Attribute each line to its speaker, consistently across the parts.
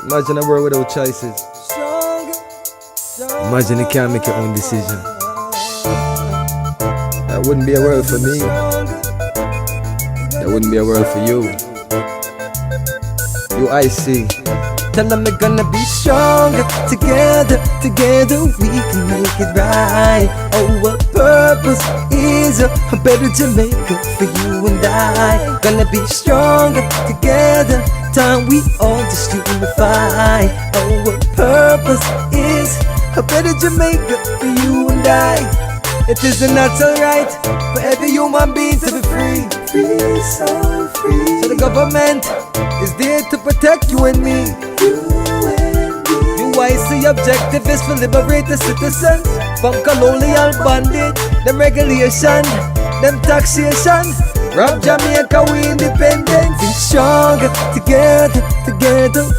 Speaker 1: Imagine a world without choices. Imagine you can't make your own decision. That wouldn't be a world for me. That wouldn't be a world for you. UIC.
Speaker 2: Tell them we're gonna be stronger. Together we can make it right. Our purpose is a better Jamaica for you and I. Gonna be stronger together. Time we all just unify. Our purpose is a better Jamaica for you and I. It is a natural right for every human being to be free. Free, so free. So the government is there to protect you and me. UIC objective is to liberate the citizens from colonial bondage, them regulation, them taxation. Rob Jamaica, we independent. Be stronger together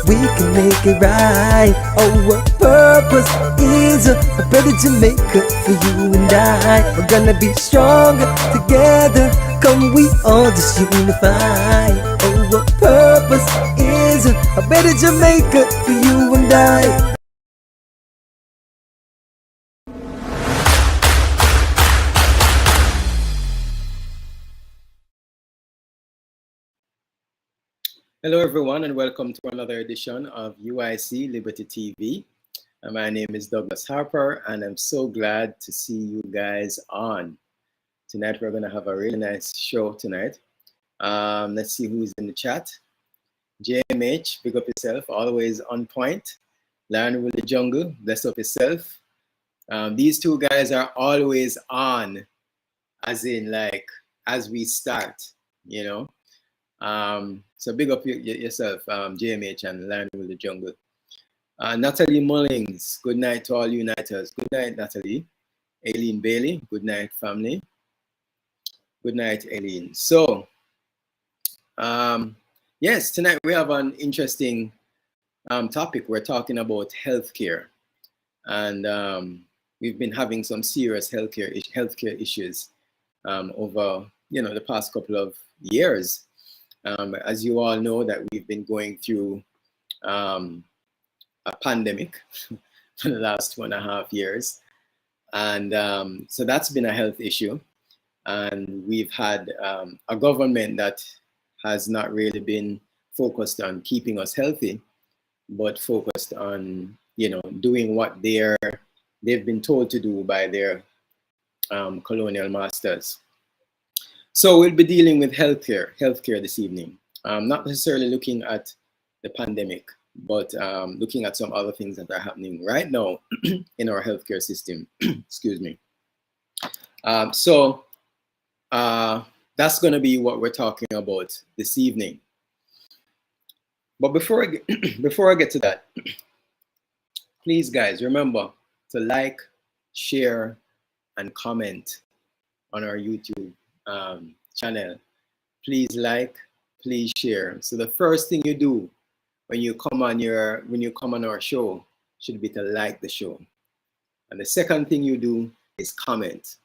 Speaker 2: we can make it right. Our purpose is a better Jamaica for you and I. We're gonna be stronger together. Come, we all just unify. Our purpose is a better Jamaica for you and I.
Speaker 3: Hello everyone and welcome to another edition of UIC Liberty TV. My name is Douglas Harper and I'm so glad to see you guys on. Tonight we're going to have a really nice show tonight. Let's see who's in the chat. JMH, big up yourself, always on point. Lion with the Jungle, bless up yourself. These two guys are always on, as in like, as we start, you know. So big up yourself, JMH and Lion with the Jungle. Natalie Mullings, good night to all uniters. Good night, Natalie. Aileen Bailey, good night, family. Good night, Aileen. So, yes, tonight we have an interesting topic. We're talking about healthcare, and we've been having some serious healthcare issues over the past couple of years. As you all know, that we've been going through a pandemic for the last 2.5 years, and so that's been a health issue. And we've had a government that has not really been focused on keeping us healthy, but focused on doing what they've been told to do by their colonial masters. So we'll be dealing with healthcare this evening. Not necessarily looking at the pandemic, but looking at some other things that are happening right now in our healthcare system. Excuse me. So that's going to be what we're talking about this evening. But before I get to that, please, guys, remember to like, share, and comment on our YouTube channel. Please like, please share. So the first thing you do when you come on our show should be to like the show, and the second thing you do is comment.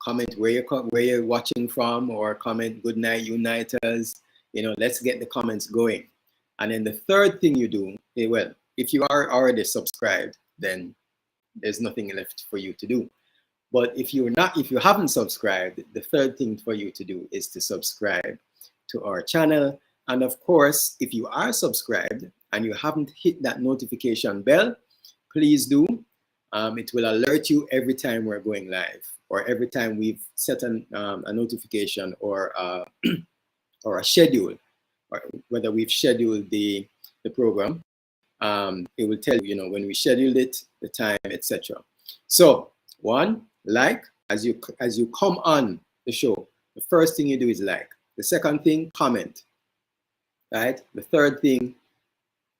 Speaker 3: Comment where you're watching from, or comment good night uniters. Let's get the comments going. And then the third thing you do, well, if you are already subscribed, then there's nothing left for you to do. But if you haven't subscribed, the third thing for you to do is to subscribe to our channel. And of course, if you are subscribed and you haven't hit that notification bell, please do. It will alert you every time we're going live, or every time we've set a notification or a schedule, or whether we've scheduled the program. It will tell you, when we scheduled it, the time, etc. So one, like, as you come on the show, the first thing you do is like. The second thing, comment. Right? The third thing,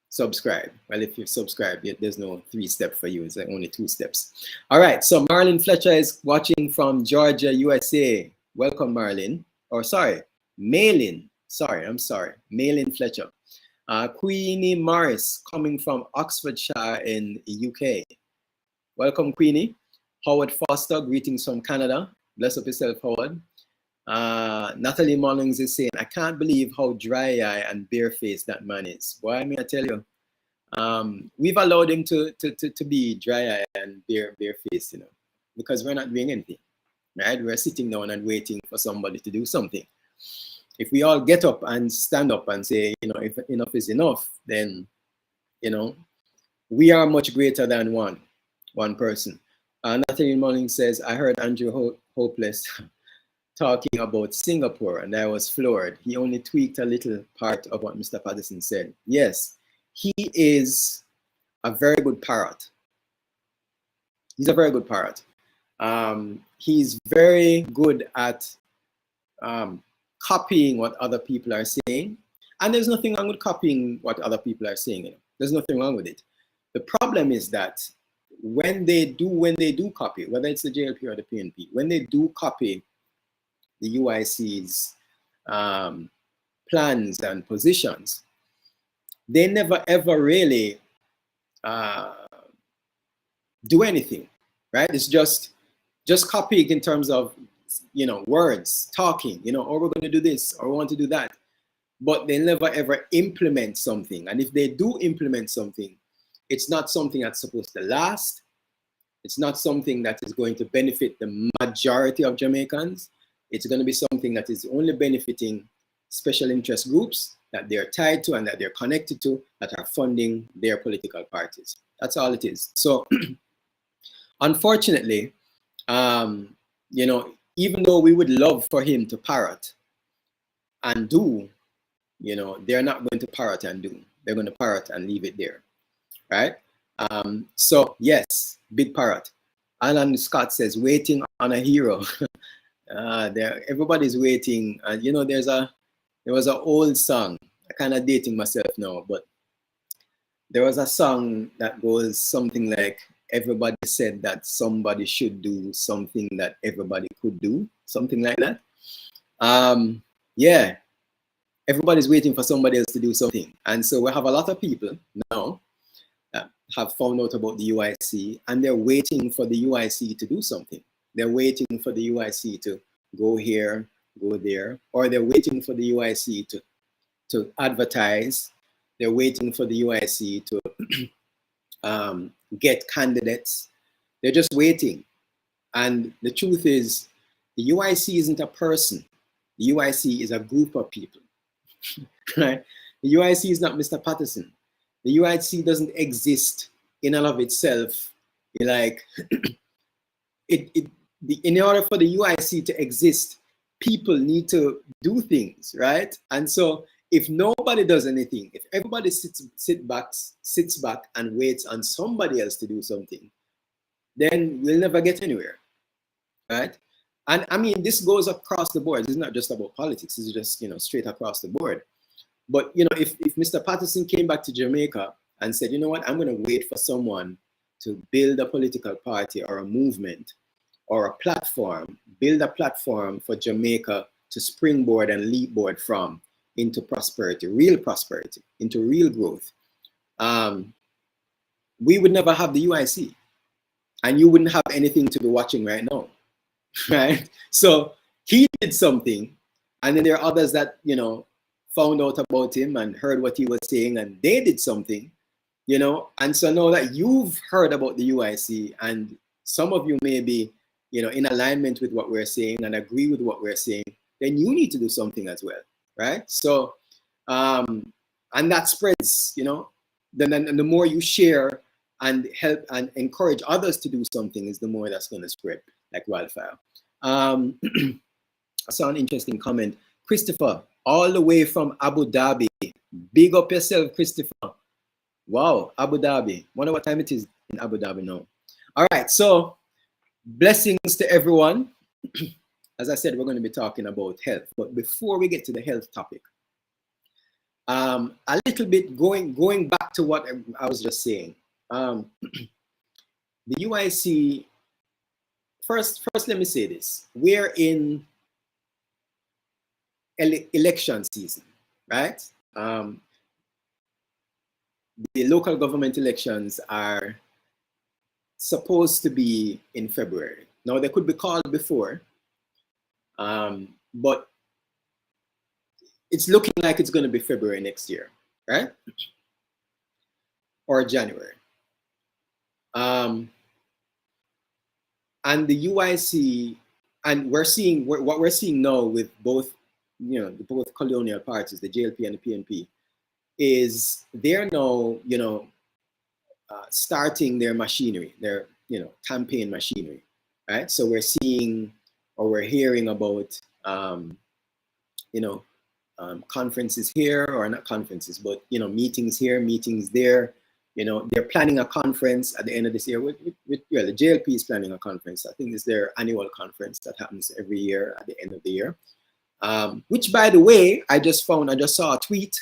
Speaker 3: subscribe. Well, if you've subscribed, there's no 3-step for you. It's like only 2 steps. All right. So Marlene Fletcher is watching from Georgia, USA. Welcome, Marlene. Or sorry, Maylin. I'm sorry. Maylin Fletcher. Queenie Morris coming from Oxfordshire in the UK. Welcome, Queenie. Howard Foster, greetings from Canada. Bless up yourself, Howard. Natalie Mullings is saying, I can't believe how dry-eyed and barefaced that man is. Boy, I tell you, we've allowed him to be dry-eyed and bare-faced, you know, because we're not doing anything, right? We're sitting down and waiting for somebody to do something. If we all get up and stand up and say, you know, if enough is enough, then, you know, we are much greater than one person. Natalie Mullins says, I heard Andrew Hopeless talking about Singapore and I was floored. He only tweaked a little part of what Mr. Patterson said. Yes, he is a very good parrot. He's a very good parrot. He's very good at copying what other people are saying. And there's nothing wrong with copying what other people are saying. You know? There's nothing wrong with it. The problem is that when they do copy, whether it's the JLP or the PNP, when they do copy the UIC's plans and positions, they never ever really do anything, right? It's just copying in terms of, you know, words, talking, you know, or we're going to do this or we want to do that, but they never ever implement something. And if they do implement something, it's not something that's supposed to last. It's not something that is going to benefit the majority of Jamaicans. It's going to be something that is only benefiting special interest groups that they're tied to and that they're connected to that are funding their political parties. That's all it is. So unfortunately, you know, even though we would love for him to parrot and do, you know, they're not going to parrot and do. They're going to parrot and leave it there, right? So yes, big parrot. Alan Scott says, waiting on a hero. Everybody's waiting. And you know, there was an old song. I'm kind of dating myself now, but there was a song that goes something like, everybody said that somebody should do something that everybody could do, something like that. Yeah, everybody's waiting for somebody else to do something. And so we have a lot of people now that have found out about the UIC and they're waiting for the UIC to do something. They're waiting for the UIC to go here, go there, or they're waiting for the UIC to advertise. They're waiting for the UIC to get candidates. They're just waiting. And the truth is, the UIC isn't a person. The UIC is a group of people, right? The UIC is not Mr. Patterson. The UIC doesn't exist in and of itself. Like, in order for the UIC to exist, people need to do things, right? And so if nobody does anything, if everybody sits back and waits on somebody else to do something, then we'll never get anywhere, right? And I mean, this goes across the board. It's not just about politics. It's just, you know, straight across the board. But, you know, if Mr. Patterson came back to Jamaica and said, you know what, I'm going to wait for someone to build a political party or a movement or a platform, build a platform for Jamaica to springboard and leapboard from into prosperity, into real growth, we would never have the UIC. And you wouldn't have anything to be watching right now, right? So he did something, and then there are others that, you know, found out about him and heard what he was saying, and they did something, you know. And so now that you've heard about the UIC, and some of you may be, you know, in alignment with what we're saying and agree with what we're saying, then you need to do something as well, right? So, and that spreads, you know. Then the more you share and help and encourage others to do something, is the more that's going to spread like wildfire. I saw an interesting comment. Christopher, all the way from Abu Dhabi. Big up yourself, Christopher. Wow, Abu Dhabi. Wonder what time it is in Abu Dhabi now. All right, so blessings to everyone. As I said, we're going to be talking about health. But before we get to the health topic, a little bit going back to what I was just saying. The UIC, first let me say this. We're in election season, right? The local government elections are supposed to be in February. Now, they could be called before, but it's looking like it's going to be February next year, right? or January. And the UIC, and we're seeing what we're seeing now with both, both colonial parties, the JLP and the PNP, is they're now, starting their machinery, their, campaign machinery, right? So we're seeing, or we're hearing about, conferences here, or not conferences, but, meetings here, meetings there. They're planning a conference at the end of this year. The JLP is planning a conference. I think it's their annual conference that happens every year at the end of the year. Which, by the way, I just saw a tweet.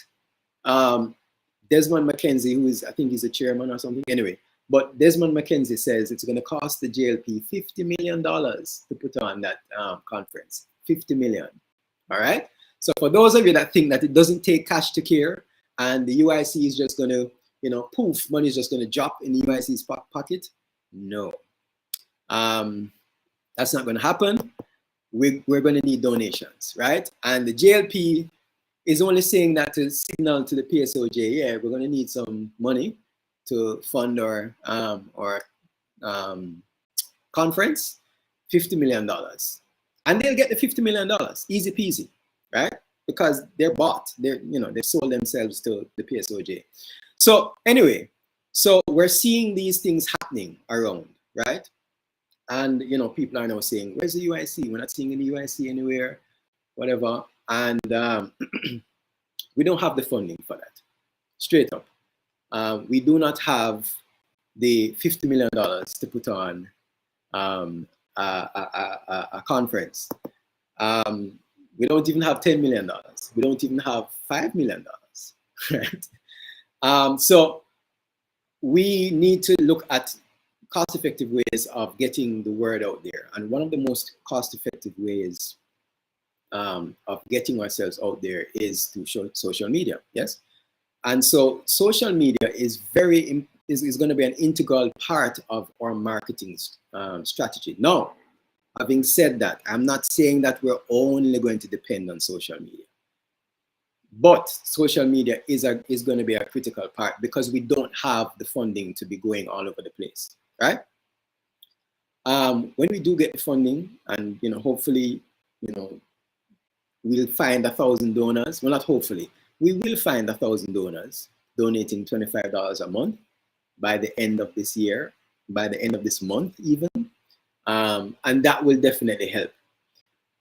Speaker 3: Desmond McKenzie, who is, I think he's a chairman or something. Anyway, but Desmond McKenzie says it's going to cost the JLP $50 million to put on that conference. $50 million. All right. So for those of you that think that it doesn't take cash to care, and the UIC is just going to, poof, money is just going to drop in the UIC's pocket, no. That's not going to happen. We're going to need donations, right? And the JLP is only saying that to signal to the PSOJ, yeah, we're going to need some money to fund our conference, $50 million. And they'll get the $50 million, easy peasy, right? Because they're bought, they sold themselves to the PSOJ. So anyway, so we're seeing these things happening around, right? And, people are now saying, where's the UIC? We're not seeing any UIC anywhere, whatever. And we don't have the funding for that, straight up. We do not have the $50 million to put on a conference. We don't even have $10 million. We don't even have $5 million, right? So we need to look at cost-effective ways of getting the word out there. And one of the most cost-effective ways of getting ourselves out there is through social media, yes? And so social media is going to be an integral part of our marketing strategy. Now, having said that, I'm not saying that we're only going to depend on social media. But social media is going to be a critical part because we don't have the funding to be going all over the place, right? When we do get the funding, and hopefully, we'll find 1,000 donors. Well, not hopefully, we will find 1,000 donors donating $25 a month by the end of this year, by the end of this month even, and that will definitely help.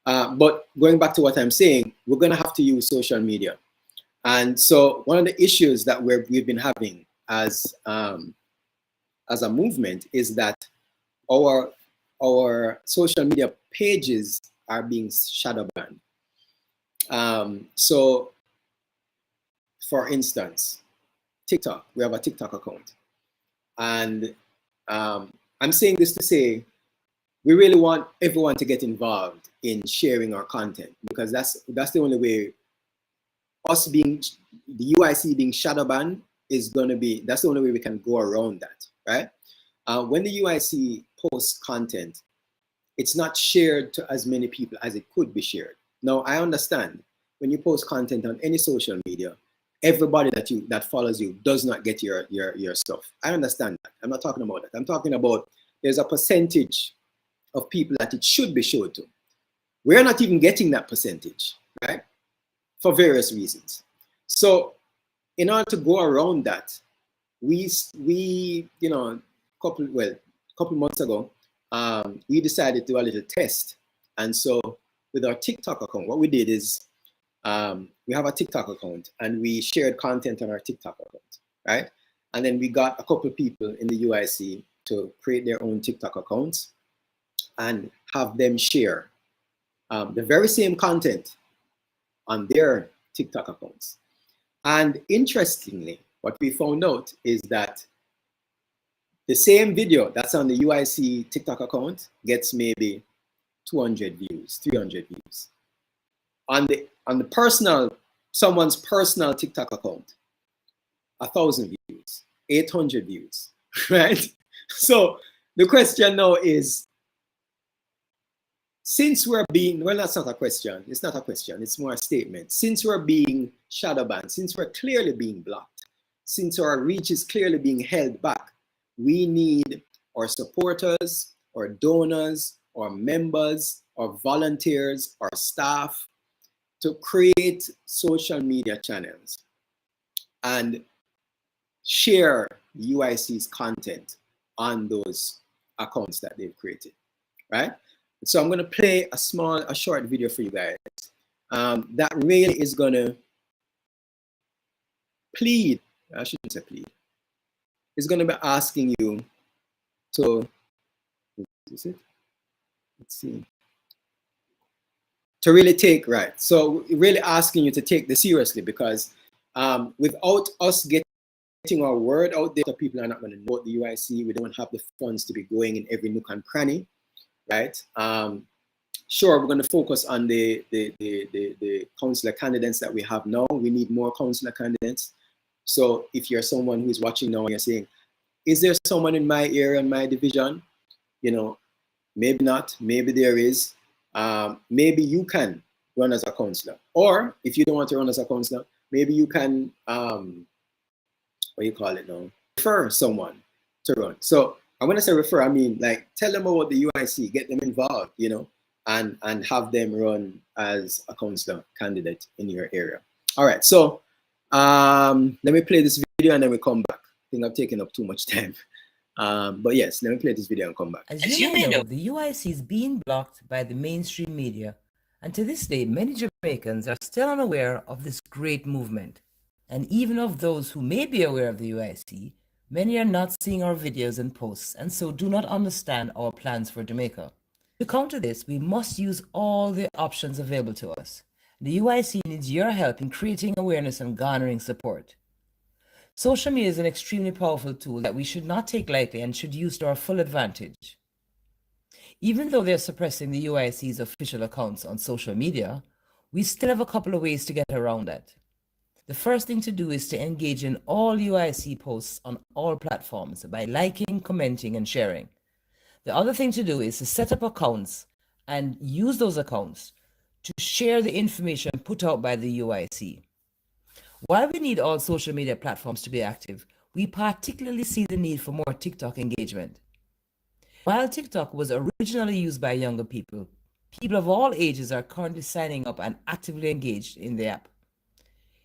Speaker 3: But going back to what I'm saying, we're going to have to use social media. And so one of the issues that we've been having as a movement is that our social media pages are being shadow banned. So, for instance, TikTok, we have a TikTok account. And I'm saying this to say, we really want everyone to get involved in sharing our content, because that's the only way the UIC being shadow banned is going to be, that's the only way we can go around that, right? When the UIC posts content, it's not shared to as many people as it could be shared. Now, I understand when you post content on any social media, everybody that follows you does not get your stuff. I understand that. I'm not talking about that. I'm talking about there's a percentage of people that it should be showed to. We're not even getting that percentage, right? For various reasons. So in order to go around that, we a couple months ago, we decided to do a little test. And so with our TikTok account, what we did is we have a TikTok account and we shared content on our TikTok account, right? And then we got a couple of people in the UIC to create their own TikTok accounts and have them share the very same content on their TikTok accounts. And interestingly, what we found out is that the same video that's on the UIC TikTok account gets maybe 200 views, 300 views. On the personal, someone's personal TikTok account, 1,000 views, 800 views, right? So the question now is, since we're being, well, that's not a question. It's not a question. It's more a statement. Since we're being shadow banned, since we're clearly being blocked, since our reach is clearly being held back, we need our supporters, our donors, our members, our volunteers, our staff to create social media channels and share UIC's content on those accounts that they've created, right? So I'm gonna play a short video for you guys that really is gonna plead, I shouldn't say plead, it's gonna be asking you to, is it? Let's see. To really take, right. So really asking you to take this seriously, because without us getting our word out there, people are not going to know the UIC. We don't have the funds to be going in every nook and cranny, right? Sure, we're going to focus on the councillor candidates that we have now. We need more councillor candidates. So if you're someone who's watching now and you're saying, is there someone in my area, in my division? You know, maybe not, maybe there is. Maybe you can run as a councillor. Or if you don't want to run as a councillor, maybe you can, what do you call it now? Refer someone to run. So I want to say refer, I mean like tell them about the UIC, get them involved, you know, and have them run as a councillor candidate in your area. All right, so let me play this video and then we come back. I think I've taken up too much time. But yes, let me play this video and come back.
Speaker 4: As you may know, the UIC is being blocked by the mainstream media, and to this day, many Jamaicans are still unaware of this great movement. And even of those who may be aware of the UIC, many are not seeing our videos and posts, and so do not understand our plans for Jamaica. To counter this, we must use all the options available to us. The UIC needs your help in creating awareness and garnering support. Social media is an extremely powerful tool that we should not take lightly and should use to our full advantage. Even though they're suppressing the UIC's official accounts on social media, we still have a couple of ways to get around that. The first thing to do is to engage in all UIC posts on all platforms by liking, commenting, and sharing. The other thing to do is to set up accounts and use those accounts to share the information put out by the UIC. While we need all social media platforms to be active, we particularly see the need for more TikTok engagement. While TikTok was originally used by younger people, people of all ages are currently signing up and actively engaged in the app.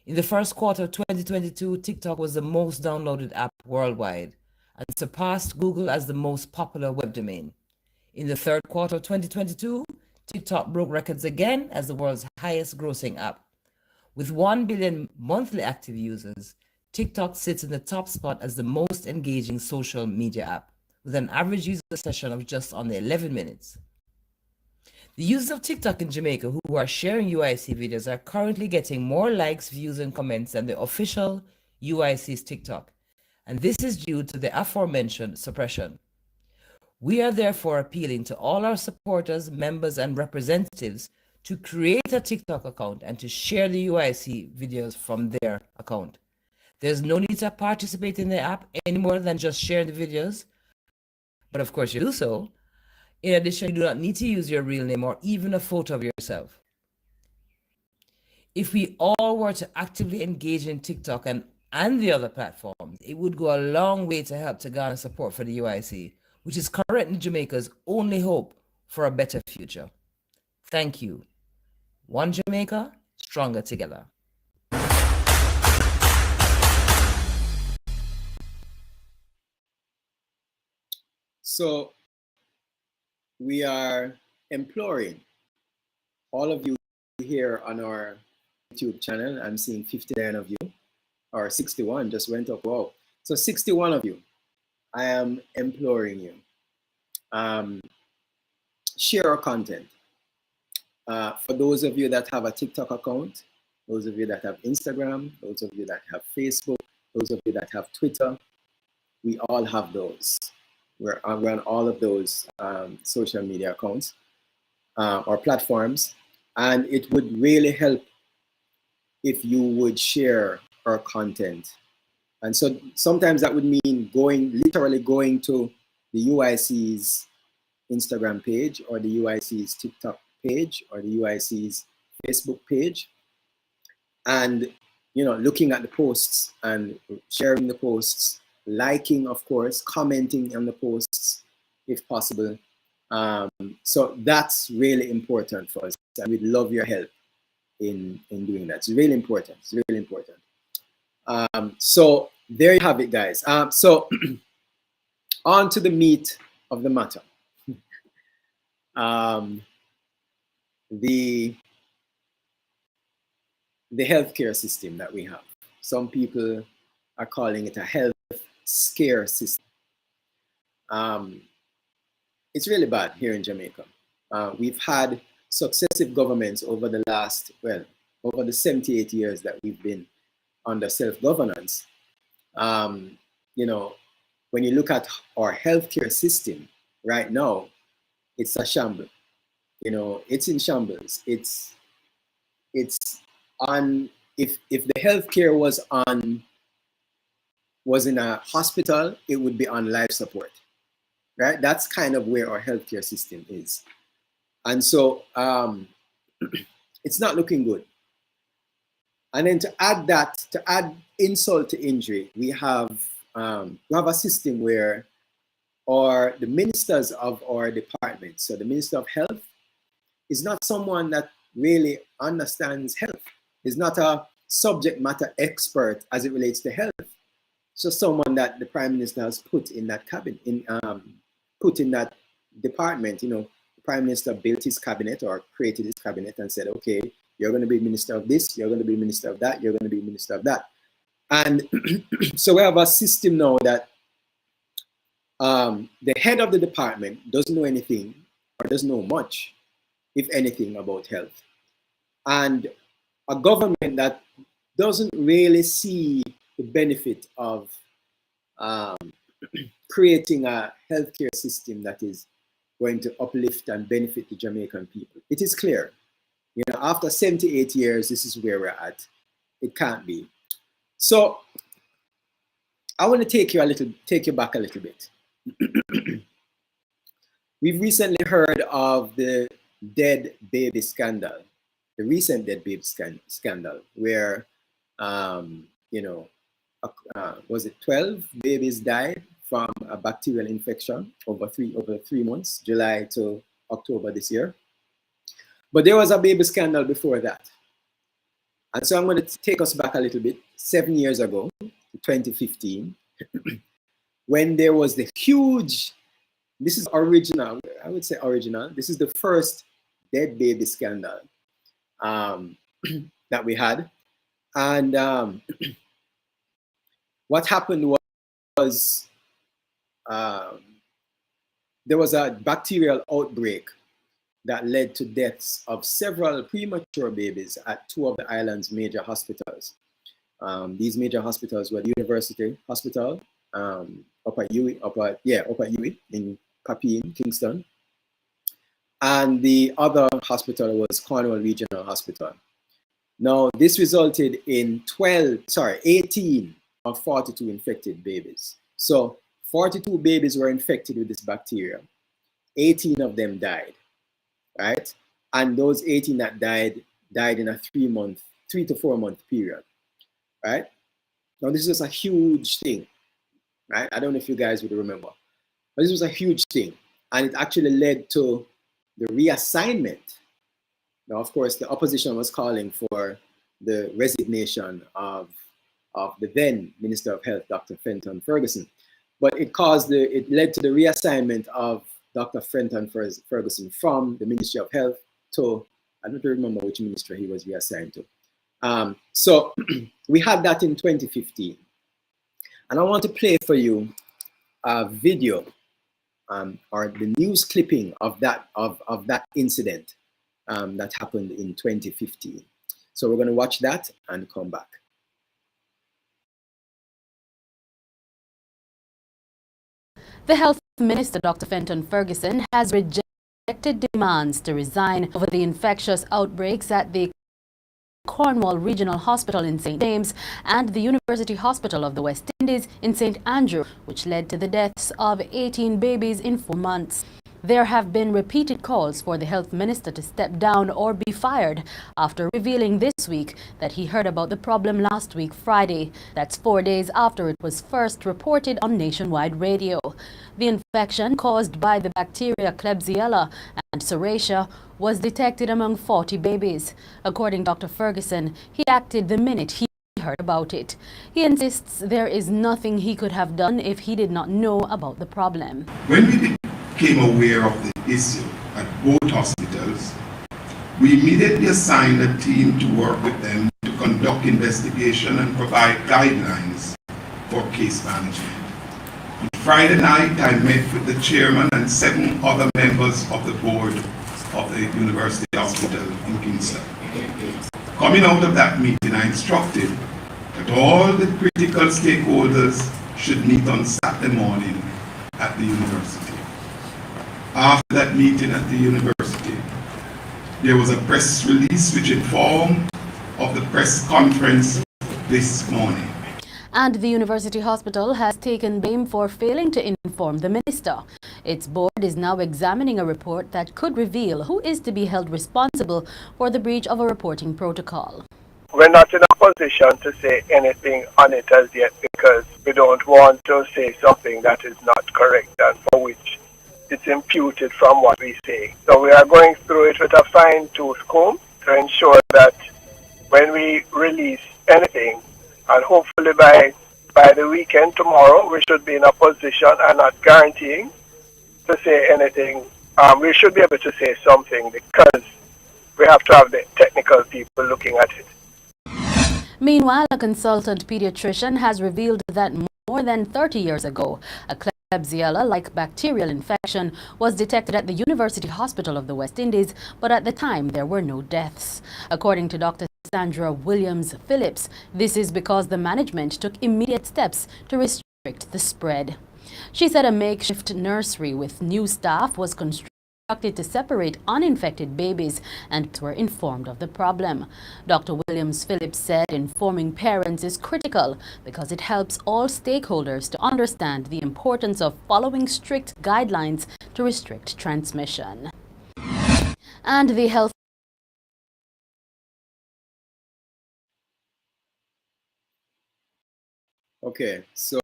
Speaker 4: In the first quarter of 2022, TikTok was the most downloaded app worldwide and surpassed Google as the most popular web domain. In the third quarter of 2022, TikTok broke records again as the world's highest grossing app. With 1 billion monthly active users, TikTok sits in the top spot as the most engaging social media app, with an average user session of just under 11 minutes. The users of TikTok in Jamaica who are sharing UIC videos are currently getting more likes, views, and comments than the official UIC's TikTok, and this is due to the aforementioned suppression. We are therefore appealing to all our supporters, members, and representatives to create a TikTok account and to share the UIC videos from their account. There's no need to participate in the app any more than just share the videos, but of course you do so. In addition, you do not need to use your real name or even a photo of yourself. If we all were to actively engage in TikTok and the other platforms, it would go a long way to help to garner support for the UIC, which is currently Jamaica's only hope for a better future. Thank you. One Jamaica, stronger together.
Speaker 3: So we are imploring all of you here on our YouTube channel. I'm seeing 59 of you, or 61 just went up. Wow. So 61 of you, I am imploring you. Share our content. For those of you that have a TikTok account, those of you that have Instagram, those of you that have Facebook, those of you that have Twitter, we all have those. We're on all of those social media accounts or platforms, and it would really help if you would share our content. And so sometimes that would mean literally going to the UIC's Instagram page or the UIC's TikTok page or the UIC's Facebook page and looking at the posts and sharing the posts, liking, of course, commenting on the posts if possible. So that's really important for us, and we'd love your help in doing that. It's really important. It's really important. So there you have it, guys. So on to the meat of the matter. The healthcare system that we have. Some people are calling it a health scare system. It's really bad here in Jamaica. We've had successive governments over the last, over the 78 years that we've been under self-governance. When you look at our healthcare system right now, it's a shambles. It's in shambles. It's on. If the healthcare was in a hospital, it would be on life support, right? That's kind of where our healthcare system is, and so it's not looking good. And then to add insult to injury, we have a system where the ministers of our department, so the Minister of Health, is not someone that really understands health. Is not a subject matter expert as it relates to health. So someone that the Prime Minister has put in that cabinet, put in that department. The Prime Minister built his cabinet or created his cabinet and said, okay, you're going to be Minister of this, you're going to be Minister of that, you're going to be Minister of that. And so we have a system now that the head of the department doesn't know anything or doesn't know much, if anything, about health. And a government that doesn't really see the benefit of creating a healthcare system that is going to uplift and benefit the Jamaican people. It is clear, after 78 years, this is where we're at. It can't be. So I want to take you back a little bit. We've recently heard of the dead baby scandal, the recent dead baby scandal, where was it 12 babies died from a bacterial infection over 3 months, July to October this year. But there was a baby scandal before that. And so I'm going to take us back a little bit, 7 years ago, 2015, when there was the huge, this is original, I would say original, this is the first dead baby scandal that we had. And what happened was there was a bacterial outbreak that led to deaths of several premature babies at 2 of the island's major hospitals. These major hospitals were the University Hospital, up at UIC in Papine, Kingston. And the other hospital was Cornwall Regional Hospital. Now, this resulted in 18 of 42 infected babies. So 42 babies were infected with this bacteria. 18 of them died, right? And those 18 that died in a 3 to 4 month period, right? Now, this is a huge thing, right? I don't know if you guys would remember, but this was a huge thing. And it actually led to the reassignment. Now, of course, the opposition was calling for the resignation of the then Minister of Health, Dr. Fenton Ferguson. But it led to the reassignment of Dr. Fenton Ferguson from the Ministry of Health to, I don't remember which ministry he was reassigned to. So we had that in 2015. And I want to play for you a video or the news clipping of that incident that happened in 2015. So we're going to watch that and come back.
Speaker 5: The Health Minister, Dr. Fenton Ferguson, has rejected demands to resign over the infectious outbreaks at the Cornwall Regional Hospital in St. James and the University Hospital of the West Indies in St. Andrew, which led to the deaths of 18 babies in 4 months. There have been repeated calls for the health minister to step down or be fired after revealing this week that he heard about the problem last week, Friday. That's 4 days after it was first reported on nationwide radio. The infection caused by the bacteria Klebsiella and Serratia was detected among 40 babies. According to Dr. Ferguson, he acted the minute he heard about it. He insists there is nothing he could have done if he did not know about the problem.
Speaker 6: When we became aware of the issue at both hospitals, we immediately assigned a team to work with them to conduct investigation and provide guidelines for case management. On Friday night, I met with the chairman and 7 other members of the board of the University Hospital in Kingston. Coming out of that meeting, I instructed that all the critical stakeholders should meet on Saturday morning at the university. After that meeting at the university, there was a press release which informed of the press conference this morning.
Speaker 5: And the University Hospital has taken blame for failing to inform the minister. Its board is now examining a report that could reveal who is to be held responsible for the breach of a reporting protocol.
Speaker 7: We're not in a position to say anything on it as yet because we don't want to say something that is not correct and for which it's imputed from what we say. So we are going through it with a fine-tooth comb to ensure that when we release anything, and hopefully by the weekend tomorrow, we should be in a position, and not guaranteeing to say anything. We should be able to say something because we have to have the technical people looking at it.
Speaker 5: Meanwhile, a consultant pediatrician has revealed that more than 30 years ago, a Klebsiella-like bacterial infection was detected at the University Hospital of the West Indies, but at the time there were no deaths. According to Dr. Sandra Williams-Phillips, this is because the management took immediate steps to restrict the spread. She said a makeshift nursery with new staff was constructed to separate uninfected babies and were informed of the problem. Dr. Williams-Phillips said informing parents is critical because it helps all stakeholders to understand the importance of following strict guidelines to restrict transmission. And the health
Speaker 3: Okay, so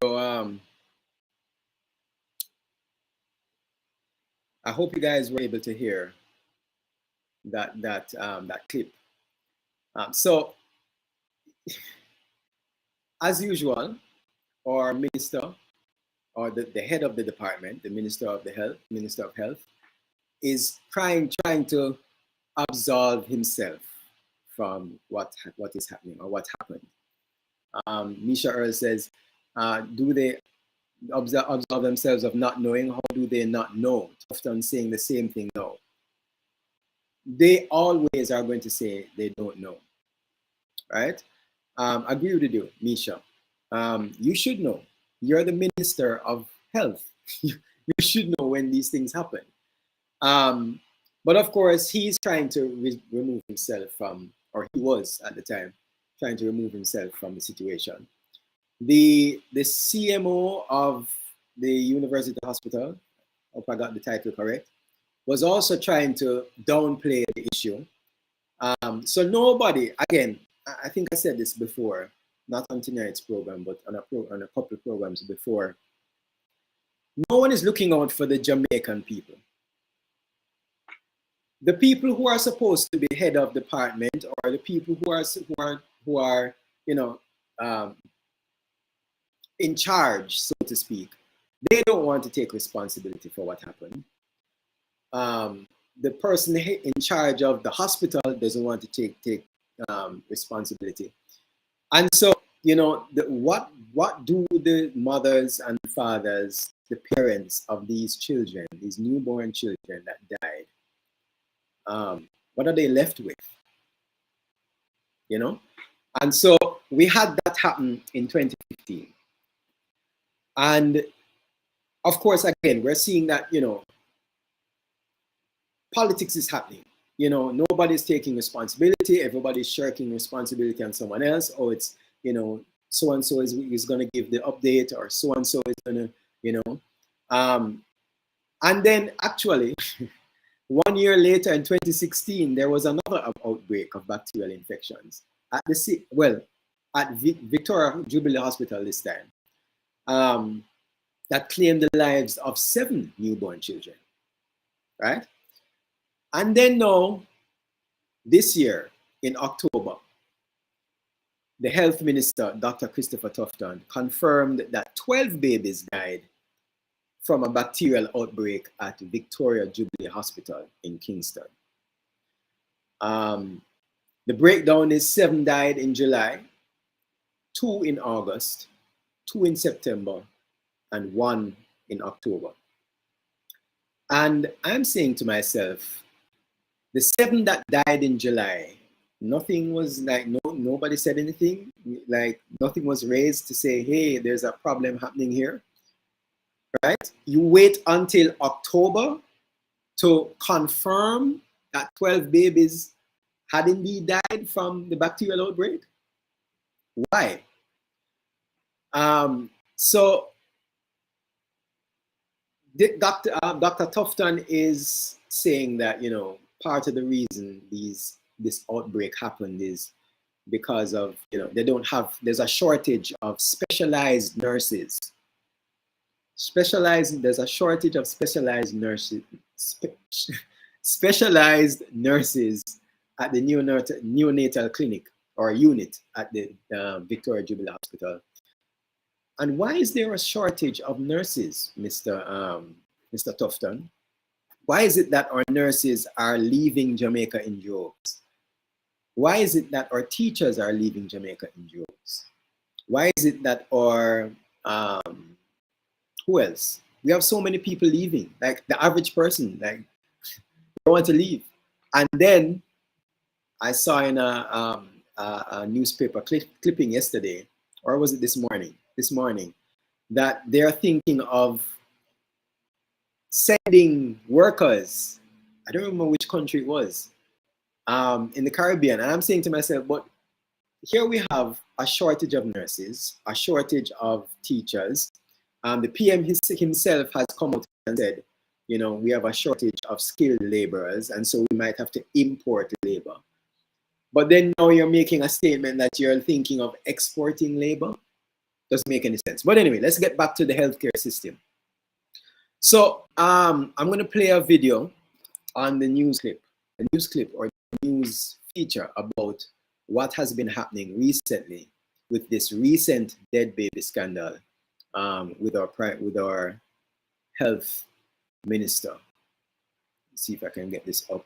Speaker 3: I hope you guys were able to hear that clip. So, as usual, our minister, or the head of the department, the Minister of Health, is trying to absolve himself from what is happening or what happened. Misha Earl says, do they absolve themselves of not knowing? How do they not know? Often saying the same thing now. They always are going to say they don't know, right? Agree with you, Misha. You should know. You're the Minister of Health. You should know when these things happen. But of course, he's trying to remove himself from, or he was at the time, trying to remove himself from the situation. The CMO of the University Hospital, I hope I got the title correct, was also trying to downplay the issue. So nobody, again, I think I said this before, not on tonight's program, but on a couple of programs before. No one is looking out for the Jamaican people. The people who are supposed to be head of department, or the people who are in charge, so to speak, they don't want to take responsibility for what happened. The person in charge of the hospital doesn't want to take responsibility. And so, what do the mothers and fathers, the parents of these children, these newborn children that died, what are they left with? And so we had that happen in 2015. And of course, again, we're seeing that, politics is happening. Nobody's taking responsibility. Everybody's shirking responsibility on someone else. Oh, it's, so-and-so is going to give the update, or so-and-so is going to, And then actually, 1 year later in 2016, there was another outbreak of bacterial infections at at Victoria Jubilee Hospital this time, that claimed the lives of 7 newborn children, right? And then now, this year in October, the health minister, Dr. Christopher Tufton, confirmed that 12 babies died from a bacterial outbreak at Victoria Jubilee Hospital in Kingston. The breakdown is 7 died in July, 2 in August, 2 in September, and 1 in October. And I'm saying to myself, the 7 that died in July, nothing was like, nobody said anything, like nothing was raised to say, hey, there's a problem happening here, right? You wait until October to confirm that 12 babies had indeed died from the bacterial outbreak. Why? So Dr. Tufton is saying that, you know, part of the reason this outbreak happened is because of, you know, there's a shortage of specialized nurses. There's a shortage of specialized nurses at the neonatal clinic or unit at the Victoria Jubilee Hospital. And why is there a shortage of nurses, Mr. Tufton? Why is it that our nurses are leaving Jamaica in droves? Why is it that our teachers are leaving Jamaica in droves? Why is it that our, who else? We have so many people leaving, like the average person, like, don't want to leave. And then I saw in a newspaper clipping yesterday, or was it this morning? This morning, that they're thinking of sending workers, I don't remember which country it was, in the Caribbean. And I'm saying to myself, but here we have a shortage of nurses, a shortage of teachers. The PM himself has come out and said, you know, we have a shortage of skilled laborers, and so we might have to import labor. But then now you're making a statement that you're thinking of exporting labor. Doesn't make any sense. But anyway, let's get back to the healthcare system. So I'm going to play a video on the news clip or the news feature about what has been happening recently with this recent dead baby scandal with our health minister. Let's see if I can get this up.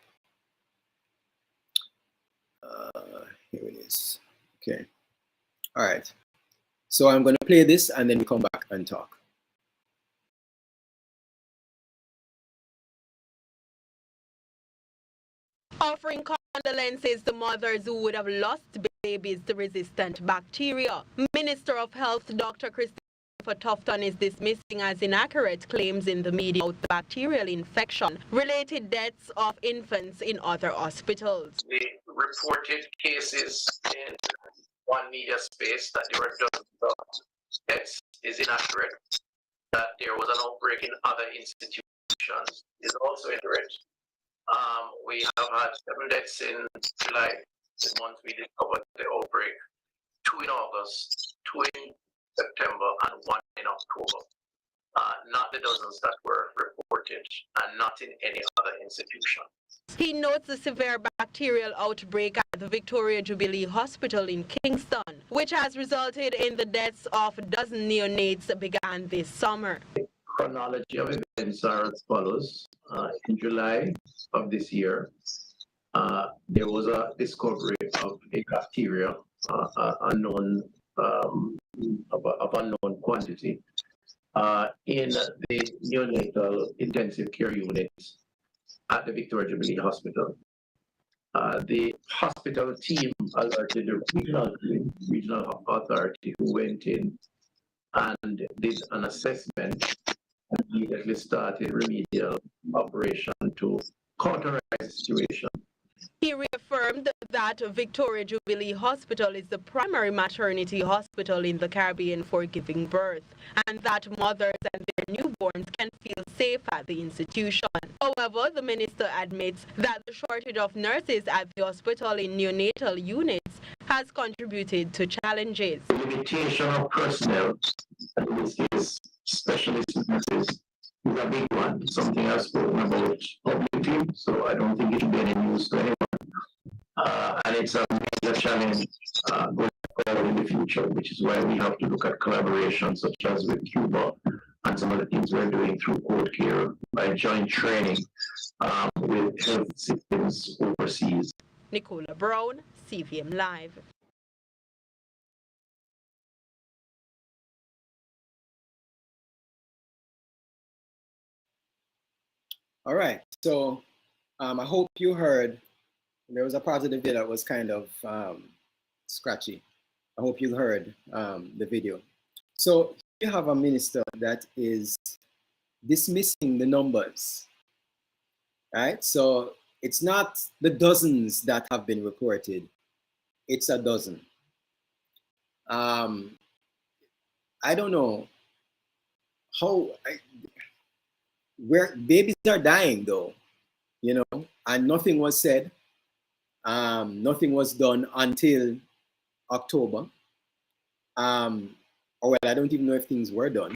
Speaker 3: Here it is. Okay. All right. So I'm going to play this and then we come back and talk.
Speaker 8: Offering condolences to mothers who would have lost babies to resistant bacteria. Minister of Health Dr. Christopher Tufton is dismissing as inaccurate claims in the media about the bacterial infection related deaths of infants in other hospitals.
Speaker 9: The reported cases in one media space that there were dozens of deaths is inaccurate. That there was an outbreak in other institutions is also inaccurate. We have had 7 deaths in July, the month we discovered the outbreak, 2 in August, 2 in September, and 1 in October. Not the dozens that were reported, and not in any other institution.
Speaker 8: He notes the severe bacterial outbreak at the Victoria Jubilee Hospital in Kingston, which has resulted in the deaths of a dozen neonates began this summer.
Speaker 9: The chronology of events are as follows. In July of this year, there was a discovery of a bacteria unknown of unknown quantity in the neonatal intensive care units at the Victoria Jubilee Hospital. The hospital team alerted the regional authority who went in and did an assessment and immediately started remedial operation to counteract the situation.
Speaker 8: He reaffirmed that Victoria Jubilee Hospital is the primary maternity hospital in the Caribbean for giving birth, and that mothers and their newborns can feel safe at the institution. However, the minister admits that the shortage of nurses at the hospital in neonatal units has contributed to challenges.
Speaker 9: The limitation of personnel, and in this case, specialist nurses, is a big one. Something I've spoken about publicly, so I don't think it should be any news to anyone. And it's a major challenge going forward in the future, which is why we have to look at collaboration such as with Cuba and some of the things we're doing through Court Care by joint training with health systems overseas.
Speaker 8: Nicola Brown, CVM Live.
Speaker 3: All right, so I hope you heard. There was a part of the video that was kind of scratchy. I hope you heard the video. So you have a minister that is dismissing the numbers, right? So it's not the dozens that have been reported, it's a dozen. I don't know how, where babies are dying though, you know, and nothing was said. Nothing was done until October. Or well, I don't even know if things were done.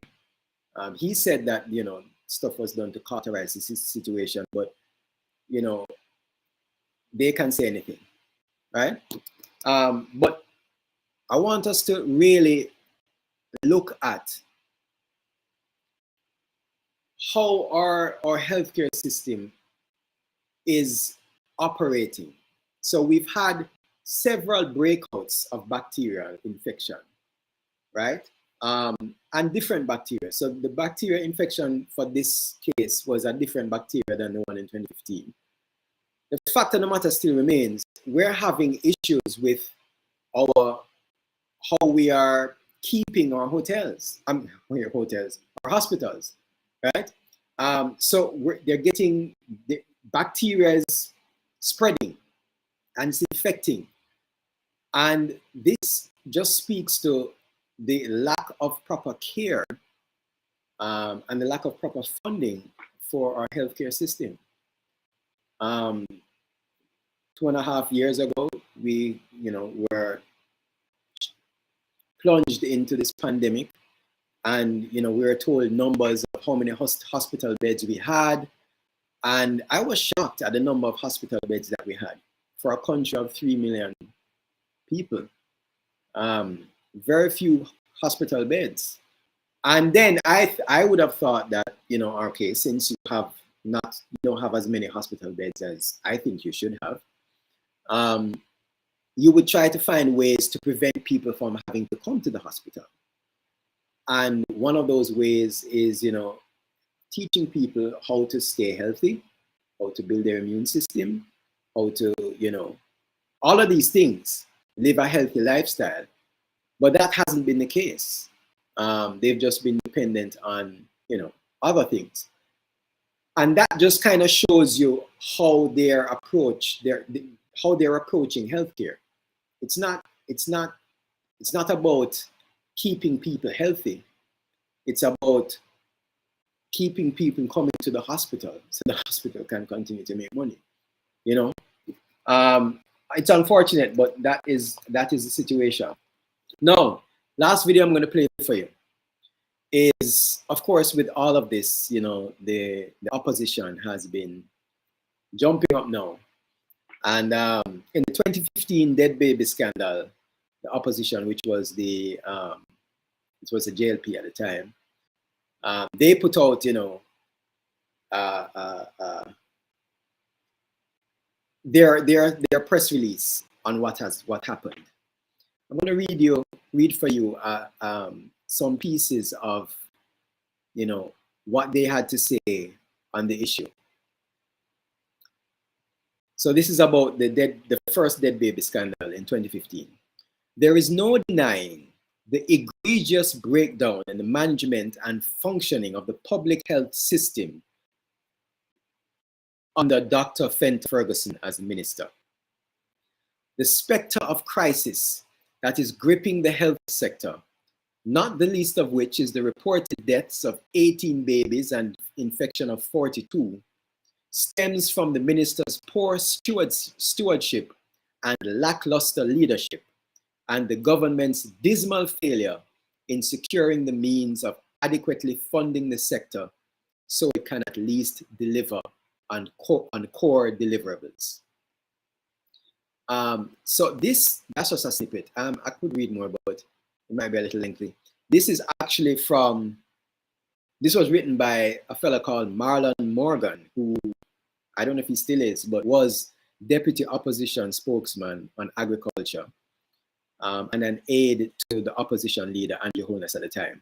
Speaker 3: He said that, you know, stuff was done to cauterize the situation, but, you know, they can't say anything, right? But I want us to really look at how our healthcare system is operating. So we've had several breakouts of bacterial infection, right? And different bacteria. So the bacteria infection for this case was a different bacteria than the one in 2015. The fact of the matter still remains, we're having issues with how we are keeping our hotels, our hospitals, right? So they're getting the bacteria spreading and it's infecting. And this just speaks to the lack of proper care and the lack of proper funding for our healthcare system. 2.5 years ago, we, you know, were plunged into this pandemic, and, you know, we were told numbers of how many hospital beds we had. And I was shocked at the number of hospital beds that we had for a country of 3 million people. Very few hospital beds. And then I would have thought that, you know, okay, since you don't have as many hospital beds as I think you should have, you would try to find ways to prevent people from having to come to the hospital. And one of those ways is, you know, teaching people how to stay healthy, how to build their immune system, how to, you know, all of these things, live a healthy lifestyle. But that hasn't been the case. They've just been dependent on, you know, other things. And that just kind of shows you how how they're approaching healthcare. It's not about keeping people healthy. It's about keeping people coming to the hospital so the hospital can continue to make money. You know, it's unfortunate, but that is the situation. Now, last video I'm going to play for you is, of course, with all of this, you know, the opposition has been jumping up now. And in the 2015 dead baby scandal, the opposition, which was the JLP at the time, they put out, you know, their press release on what happened. I'm going to read for you some pieces of, you know, what they had to say on the issue. So this is about the first dead baby scandal in 2015. There is no denying the egregious breakdown in the management and functioning of the public health system under Dr. Fenton Ferguson as minister. the specter of crisis that is gripping the health sector, not the least of which is the reported deaths of 18 babies and infection of 42, stems from the minister's poor stewardship and lackluster leadership, and the government's dismal failure in securing the means of adequately funding the sector so it can at least deliver on core deliverables. So that's just a snippet. I could read more, but it might be a little lengthy. This is actually this was written by a fellow called Marlon Morgan, who I don't know if he still is, but was deputy opposition spokesman on agriculture and an aide to the opposition leader, Andrew Holness, at the time.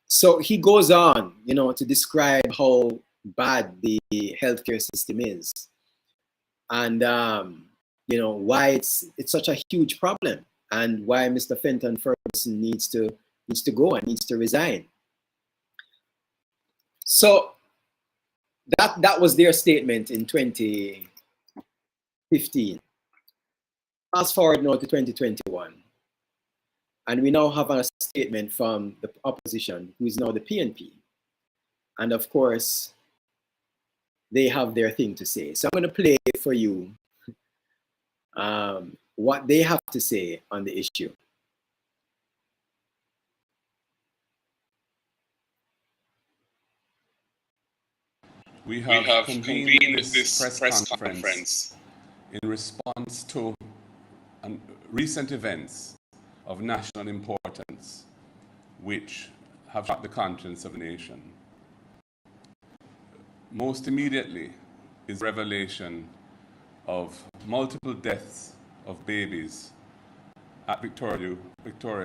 Speaker 3: So he goes on, to describe how bad the healthcare system is, and why it's such a huge problem, and why Mr. Fenton Ferguson needs to go and needs to resign. So that was their statement in 2015. Fast forward now to 2021, and we now have a statement from the opposition, who is now the PNP, and of course they have their thing to say. So I'm going to play for you what they have to say on the issue.
Speaker 10: We have convened this press conference in response to recent events of national importance which have shocked the conscience of the nation. Most immediately is the revelation of multiple deaths of babies at Victoria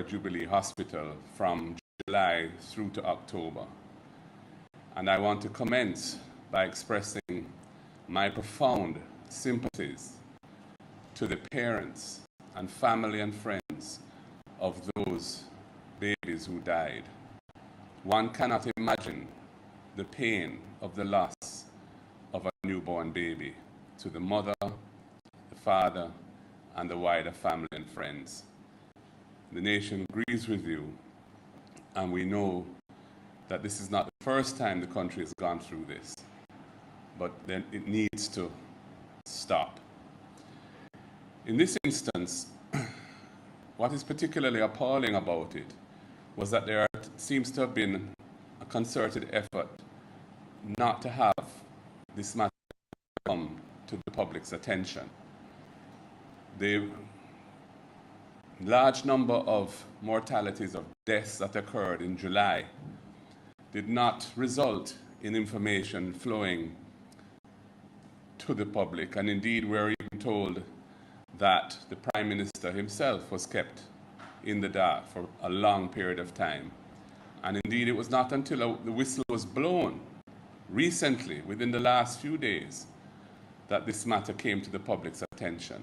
Speaker 10: Jubilee Hospital from July through to October. And I want to commence by expressing my profound sympathies to the parents and family and friends of those babies who died. One cannot imagine the pain of the loss of a newborn baby to the mother, the father, and the wider family and friends. The nation agrees with you, and we know that this is not the first time the country has gone through this, but then it needs to stop. In this instance, what is particularly appalling about it was that there seems to have been a concerted effort not to have this matter come to the public's attention. The large number of mortalities, of deaths that occurred in July did not result in information flowing to the public, and indeed we're even told that the Prime Minister himself was kept in the dark for a long period of time. And indeed it was not until the whistle was blown recently, within the last few days, that this matter came to the public's attention.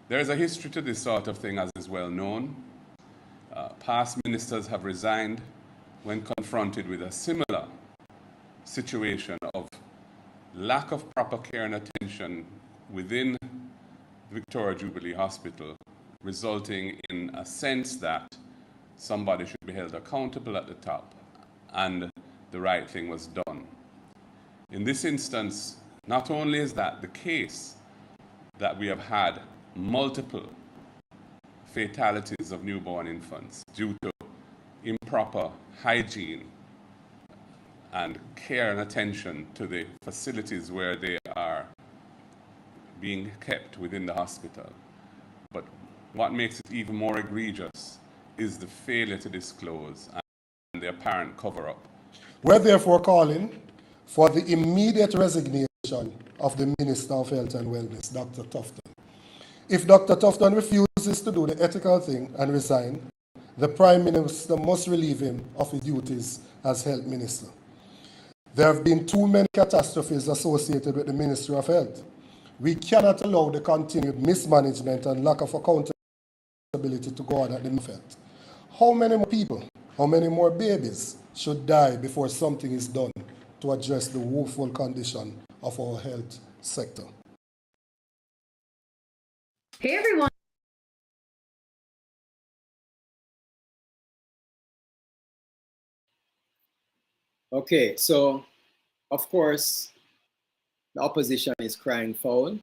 Speaker 10: There is a history to this sort of thing, as is well known. Past ministers have resigned when confronted with a similar situation of lack of proper care and attention within Victoria Jubilee Hospital, resulting in a sense that somebody should be held accountable at the top, and the right thing was done. In this instance, not only is that the case, that we have had multiple fatalities of newborn infants due to improper hygiene and care and attention to the facilities where they are being kept within the hospital. But what makes it even more egregious is the failure to disclose and the apparent cover-up.
Speaker 11: We're therefore calling for the immediate resignation of the Minister of Health and Wellness, Dr. Tufton. If Dr. Tufton refuses to do the ethical thing and resign, the Prime Minister must relieve him of his duties as Health Minister. There have been too many catastrophes associated with the Ministry of Health. We cannot allow the continued mismanagement and lack of accountability to go on at the effect. How many more people, how many more babies should die before something is done to address the woeful condition of our health sector?
Speaker 12: Hey everyone.
Speaker 3: Okay, so of course, the opposition is crying foul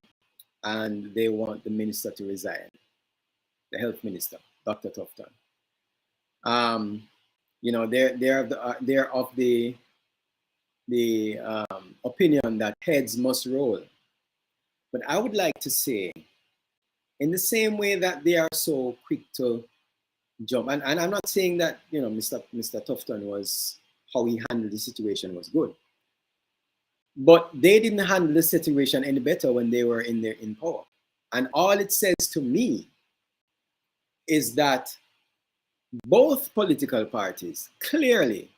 Speaker 3: and they want the minister to resign, the health minister, Dr. Tufton. You know, they're of the opinion that heads must roll. But I would like to say, in the same way that they are so quick to jump, and I'm not saying that, you know, Mr. Tufton was, how he handled the situation was good. But they didn't handle the situation any better when they were in power. And all it says to me is that both political parties clearly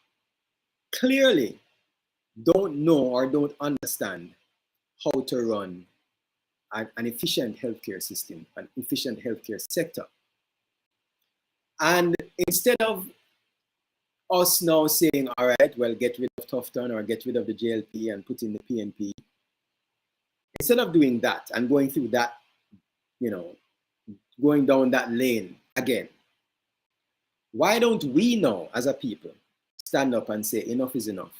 Speaker 3: don't know or don't understand how to run an efficient healthcare system, an efficient healthcare sector. And instead of us now saying, all right, well, get rid of Tufton or get rid of the JLP and put in the PNP, instead of doing that and going through that, you know, going down that lane again, why don't we now, as a people, stand up and say enough is enough?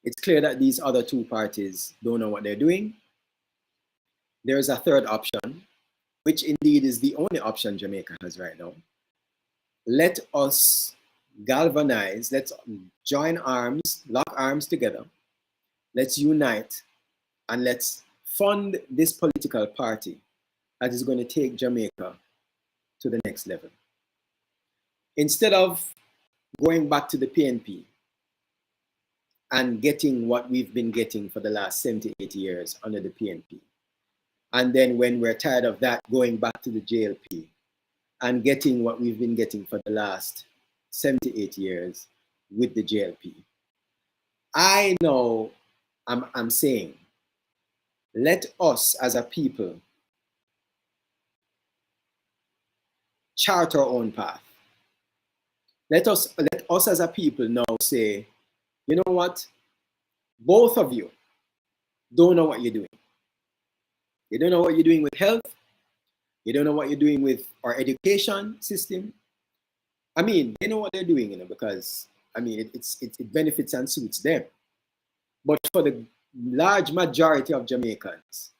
Speaker 3: It's clear that these other two parties don't know what they're doing. There's a third option, which indeed is the only option Jamaica has right now. Let us galvanize, let's join arms, lock arms together, let's unite, and let's fund this political party that is going to take Jamaica to the next level. Instead of going back to the PNP and getting what we've been getting for the last 78 years under the PNP, and then when we're tired of that, going back to the JLP and getting what we've been getting for the last 78 years with the JLP. I know I'm saying, let us as a people chart our own path. Let us as a people now say, you know what? Both of you don't know what you're doing. You don't know what you're doing with health. You don't know what you're doing with our education system. I mean, they know what they're doing, you know, because I mean, it benefits and suits them. But for the large majority of Jamaicans,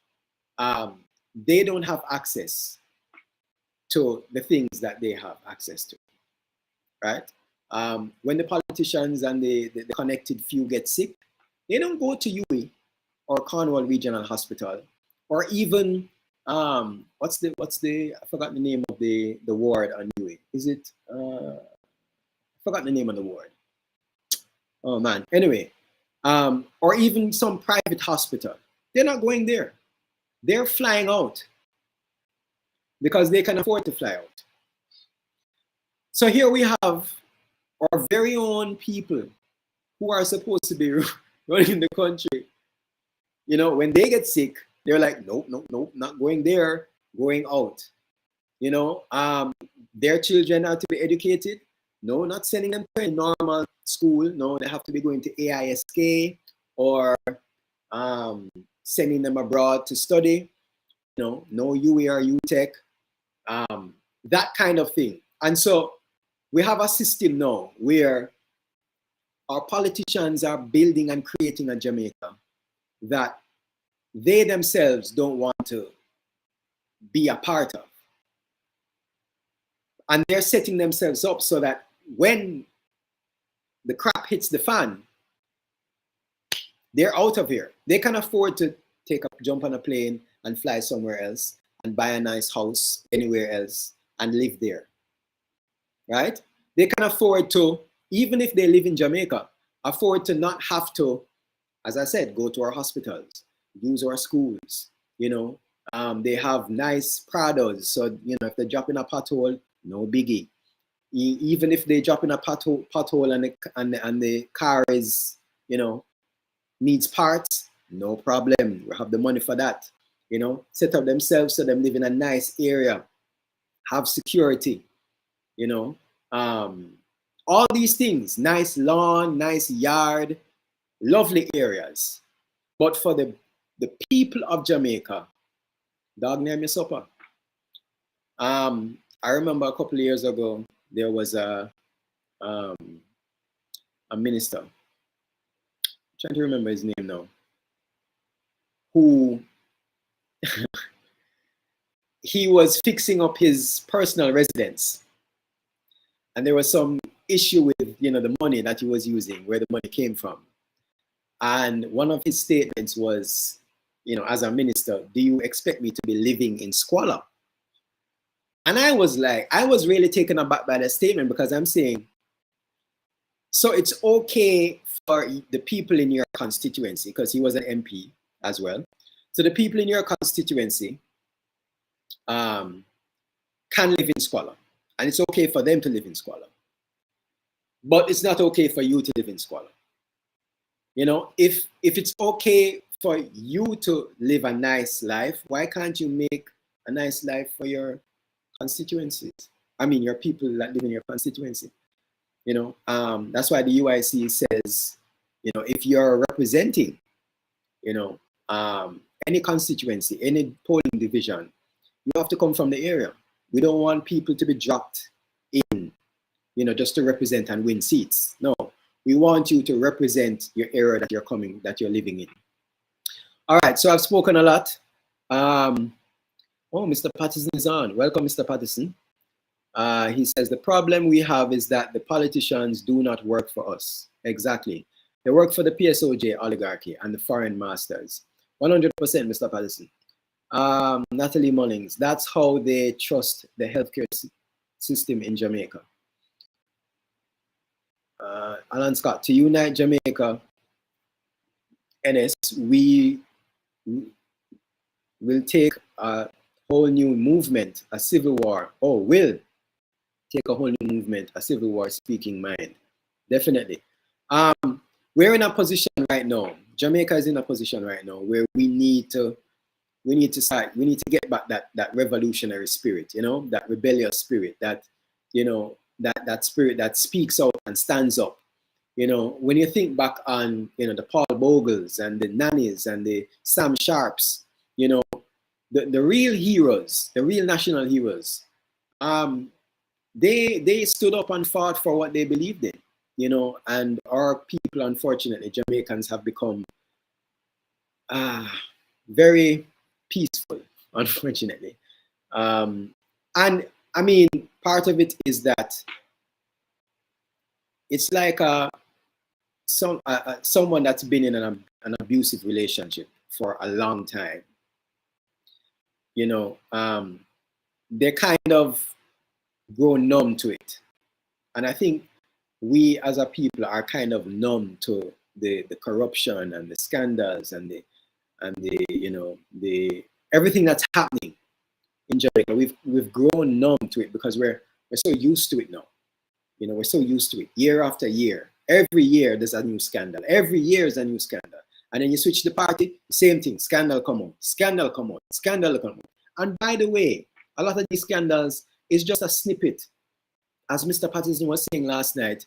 Speaker 3: they don't have access to the things that they have access to, right? When the politicians and the connected few get sick, they don't go to UIC or Cornwall Regional Hospital, or even what's the I forgot the name of the ward on UIC. Is it I forgot the name of the ward. Oh man. Anyway, or even some private hospital. They're not going there. They're flying out because they can afford to fly out. So here we have our very own people who are supposed to be running the country. You know, when they get sick, they're like, nope, not going there, going out. You know, their children are to be educated. No, not sending them to a normal school. No, they have to be going to AISK or sending them abroad to study. You know, no UA or UTech, that kind of thing. And so we have a system now where our politicians are building and creating a Jamaica that they themselves don't want to be a part of. And they're setting themselves up so that when the crap hits the fan, they're out of here. They can afford to jump on a plane and fly somewhere else and buy a nice house anywhere else and live there, right? They can afford to, even if they live in Jamaica, afford to not have to, as I said, go to our hospitals, use our schools, you know. They have nice Prados, so, you know, if they drop in a pothole, no biggie. Even if they drop in a pothole and the car is, you know, needs parts, no problem. We have the money for that. You know, set up themselves so them live in a nice area, have security, you know. All these things, nice lawn, nice yard, lovely areas. But for the people of Jamaica, Dog name your supper. I remember a couple of years ago, there was a minister, I'm trying to remember his name now, who he was fixing up his personal residence. And there was some issue with, the money that he was using, where the money came from. And one of his statements was, as a minister, do you expect me to be living in squalor? And I was really taken aback by that statement, because I'm saying, so it's okay for the people in your constituency, because he was an MP as well. So the people in your constituency can live in squalor. And it's okay for them to live in squalor. But it's not okay for you to live in squalor. If it's okay for you to live a nice life, why can't you make a nice life for your constituencies? I mean, your people that live in your constituency. That's why the UIC says, if you're representing, any constituency, any polling division, you have to come from the area. We don't want people to be dropped in, just to represent and win seats. No, we want you to represent your area that you're living in. All right, so I've spoken a lot. Oh, Mr. Patterson is on. Welcome, Mr. Patterson. He says, the problem we have is that the politicians do not work for us. Exactly. They work for the PSOJ oligarchy and the foreign masters. 100%, Mr. Patterson. Natalie Mullings, that's how they trust the healthcare system in Jamaica. Alan Scott, to unite Jamaica, NS, we will take a whole new movement, a civil war. Oh, will take a whole new movement, a civil war speaking mind. Definitely. We're in a position right now. Jamaica is in a position right now where we need to get back that revolutionary spirit, that rebellious spirit, that spirit that speaks out and stands up. When you think back on, the Paul Bogles and the Nannies and the Sam Sharps, the real heroes, the real national heroes, they stood up and fought for what they believed in, and our people, unfortunately, Jamaicans, have become very peaceful, unfortunately. And I mean, part of it is that it's like someone that's been in an abusive relationship for a long time. They kind of grow numb to it. And I think we as a people are kind of numb to the corruption and the scandals and the everything that's happening in Jamaica. We've grown numb to it because we're so used to it now. We're so used to it year after year. Every year there's a new scandal. Every year is a new scandal. And then you switch the party, same thing. Scandal come on, scandal come on, scandal come on. And by the way, a lot of these scandals is just a snippet. As Mr. Patterson was saying last night,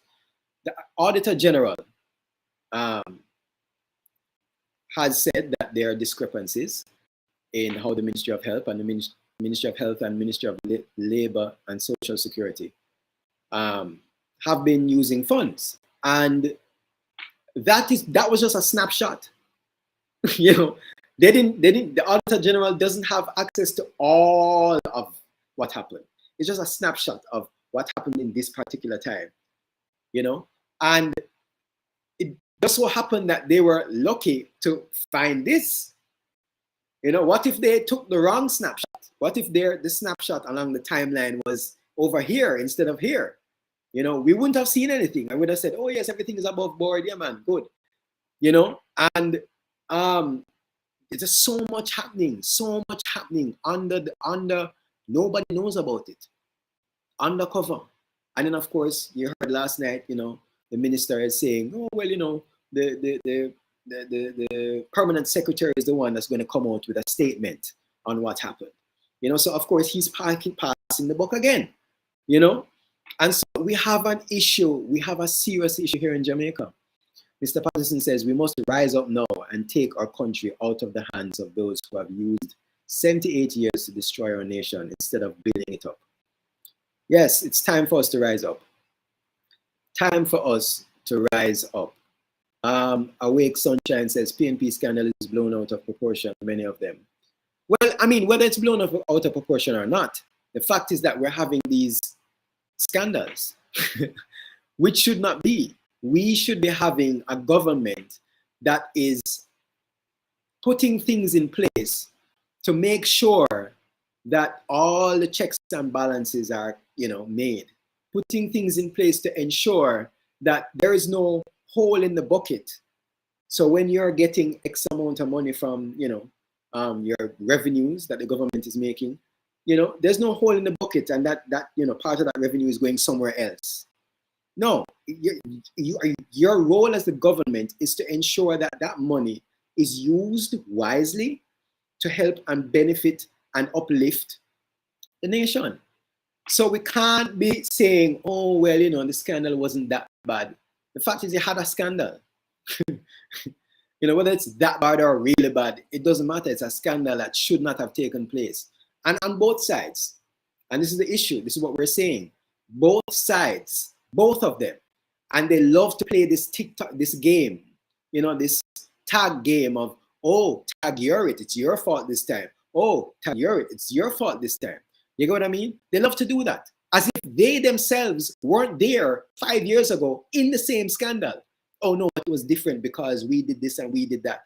Speaker 3: the Auditor General has said that there are discrepancies in how the Ministry of Health and the Ministry of Health and Ministry of Labor and Social Security have been using funds. And that was just a snapshot. The Auditor General doesn't have access to all of what happened. It's just a snapshot of what happened in this particular time, and it just so happened that they were lucky to find this. What if they took the wrong snapshot? What if the snapshot along the timeline was over here instead of here? We wouldn't have seen anything. I would have said, oh yes, everything is above board. Yeah, man, good. And it's just so much happening under nobody knows about it, undercover. And then of course you heard last night, the minister is saying, oh well, the permanent secretary is the one that's going to come out with a statement on what happened. So of course he's passing the buck again, and so we have an issue. We have a serious issue here in Jamaica. Mr. Patterson says we must rise up now and take our country out of the hands of those who have used 78 years to destroy our nation instead of building it up. Yes, it's time for us to rise up. Time for us to rise up. Awake Sunshine says PNP scandal is blown out of proportion, many of them. Well, I mean, whether it's blown out of proportion or not, the fact is that we're having these scandals, which should not be. We should be having a government that is putting things in place to make sure that all the checks and balances are, made. Putting things in place to ensure that there is no hole in the bucket. So when you're getting X amount of money from, your revenues that the government is making, there's no hole in the bucket, and that part of that revenue is going somewhere else. No, your role as the government is to ensure that that money is used wisely to help and benefit and uplift the nation. So we can't be saying, oh, well, the scandal wasn't that bad. The fact is you had a scandal. Whether it's that bad or really bad, it doesn't matter. It's a scandal that should not have taken place. And on both sides, and this is the issue, this is what we're saying, both sides, both of them, and they love to play this this game, this tag game of, oh, tag you're it, it's your fault this time. Oh, tag you're it, it's your fault this time. You get what I mean? They love to do that, as if they themselves weren't there 5 years ago in the same scandal. Oh no, it was different because we did this and we did that.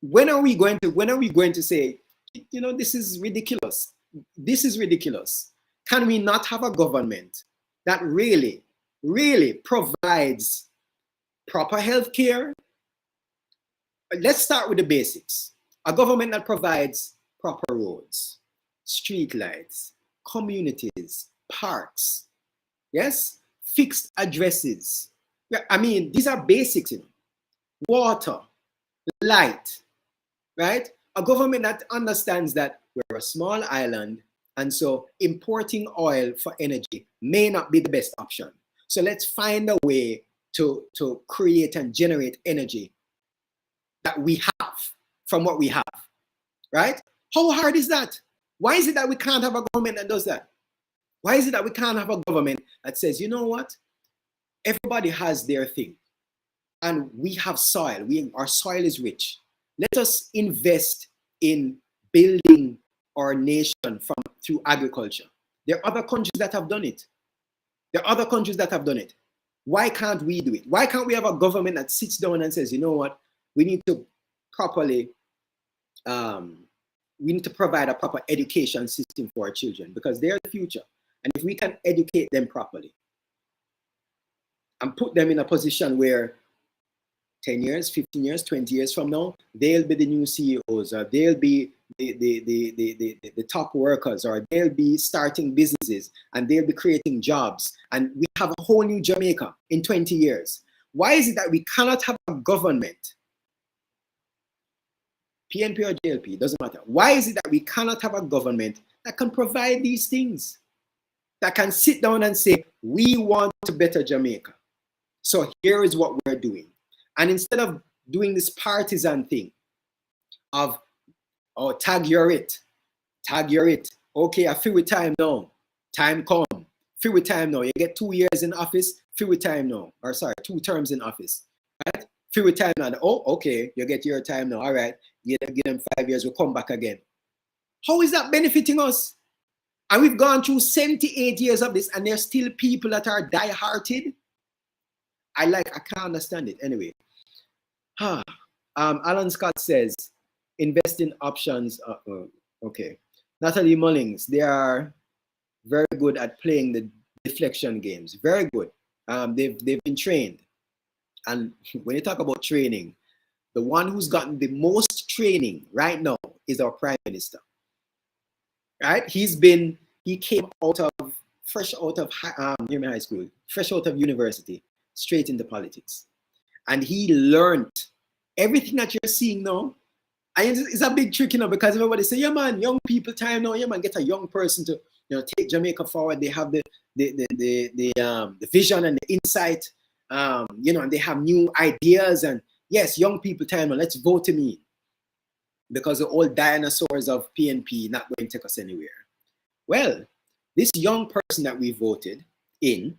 Speaker 3: When are we going to say, this is ridiculous? This is ridiculous. Can we not have a government that really, really provides proper health care? Let's start with the basics. A government that provides proper roads, street lights, communities, parks, yes, fixed addresses. I mean, these are basics, water, light, right? A government that understands that we're a small island, and so importing oil for energy may not be the best option. So let's find a way to create and generate energy that we have from what we have, right? How hard is that? Why is it that we can't have a government that does that? Why is it that we can't have a government that says, you know what? Everybody has their thing, and we have soil. Our soil is rich. Let us invest in building our nation through agriculture. There are other countries that have done it. Why can't we do it? Why can't we have a government that sits down and says, you know what? We need to properly, we need to provide a proper education system for our children, because they're the future. And if we can educate them properly and put them in a position where 10 years, 15 years, 20 years from now, they'll be the new CEOs, or they'll be the top workers, or they'll be starting businesses, and they'll be creating jobs, and we have a whole new Jamaica in 20 years. Why is it that we cannot have a government, PNP or JLP, doesn't matter. Why is it that we cannot have a government that can provide these things, that can sit down and say, we want to better Jamaica, so here is what we're doing. And instead of doing this partisan thing of, oh, tag you're it. Okay, I feel with time now. Time come. Feel with time now. You get 2 years in office, feel with time now. Or sorry, 2 terms in office. Right? Feel with time now. Oh, okay, you get your time now. All right, give them 5 years, we'll come back again. How is that benefiting us? And we've gone through 78 years of this, and there's still people that are die-hearted. I can't understand it. Anyway, Alan Scott says, investing options. Okay, Natalie Mullings, they are very good at playing the deflection games. Very good. They've been trained. And when you talk about training, the one who's gotten the most training right now is our Prime Minister. Right? He came fresh out of high school, fresh out of university, straight into politics. And he learned everything that you're seeing now. And it's a big trick, because everybody say, yeah, man, young people time now, yeah, man, get a young person to, take Jamaica forward. They have the vision and the insight, and they have new ideas. And yes, young people time now, let's vote him in. because the old dinosaurs of PNP not going to take us anywhere. Well, this young person that we voted in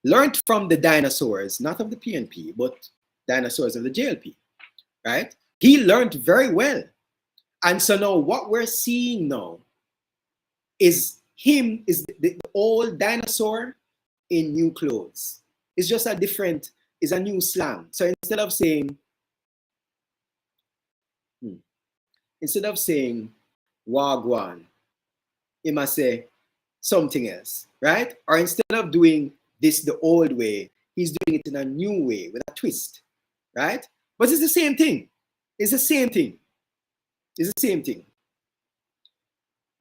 Speaker 3: learned from the dinosaurs, not of the PNP, but dinosaurs of the JLP, right? He learned very well. And so now what we're seeing now is him, is the old dinosaur in new clothes. It's just a different, it's a new slang. So instead of saying wagwan, he must say something else, right? Or instead of doing this the old way, he's doing it in a new way with a twist, right? But it's the same thing. It's the same thing. It's the same thing.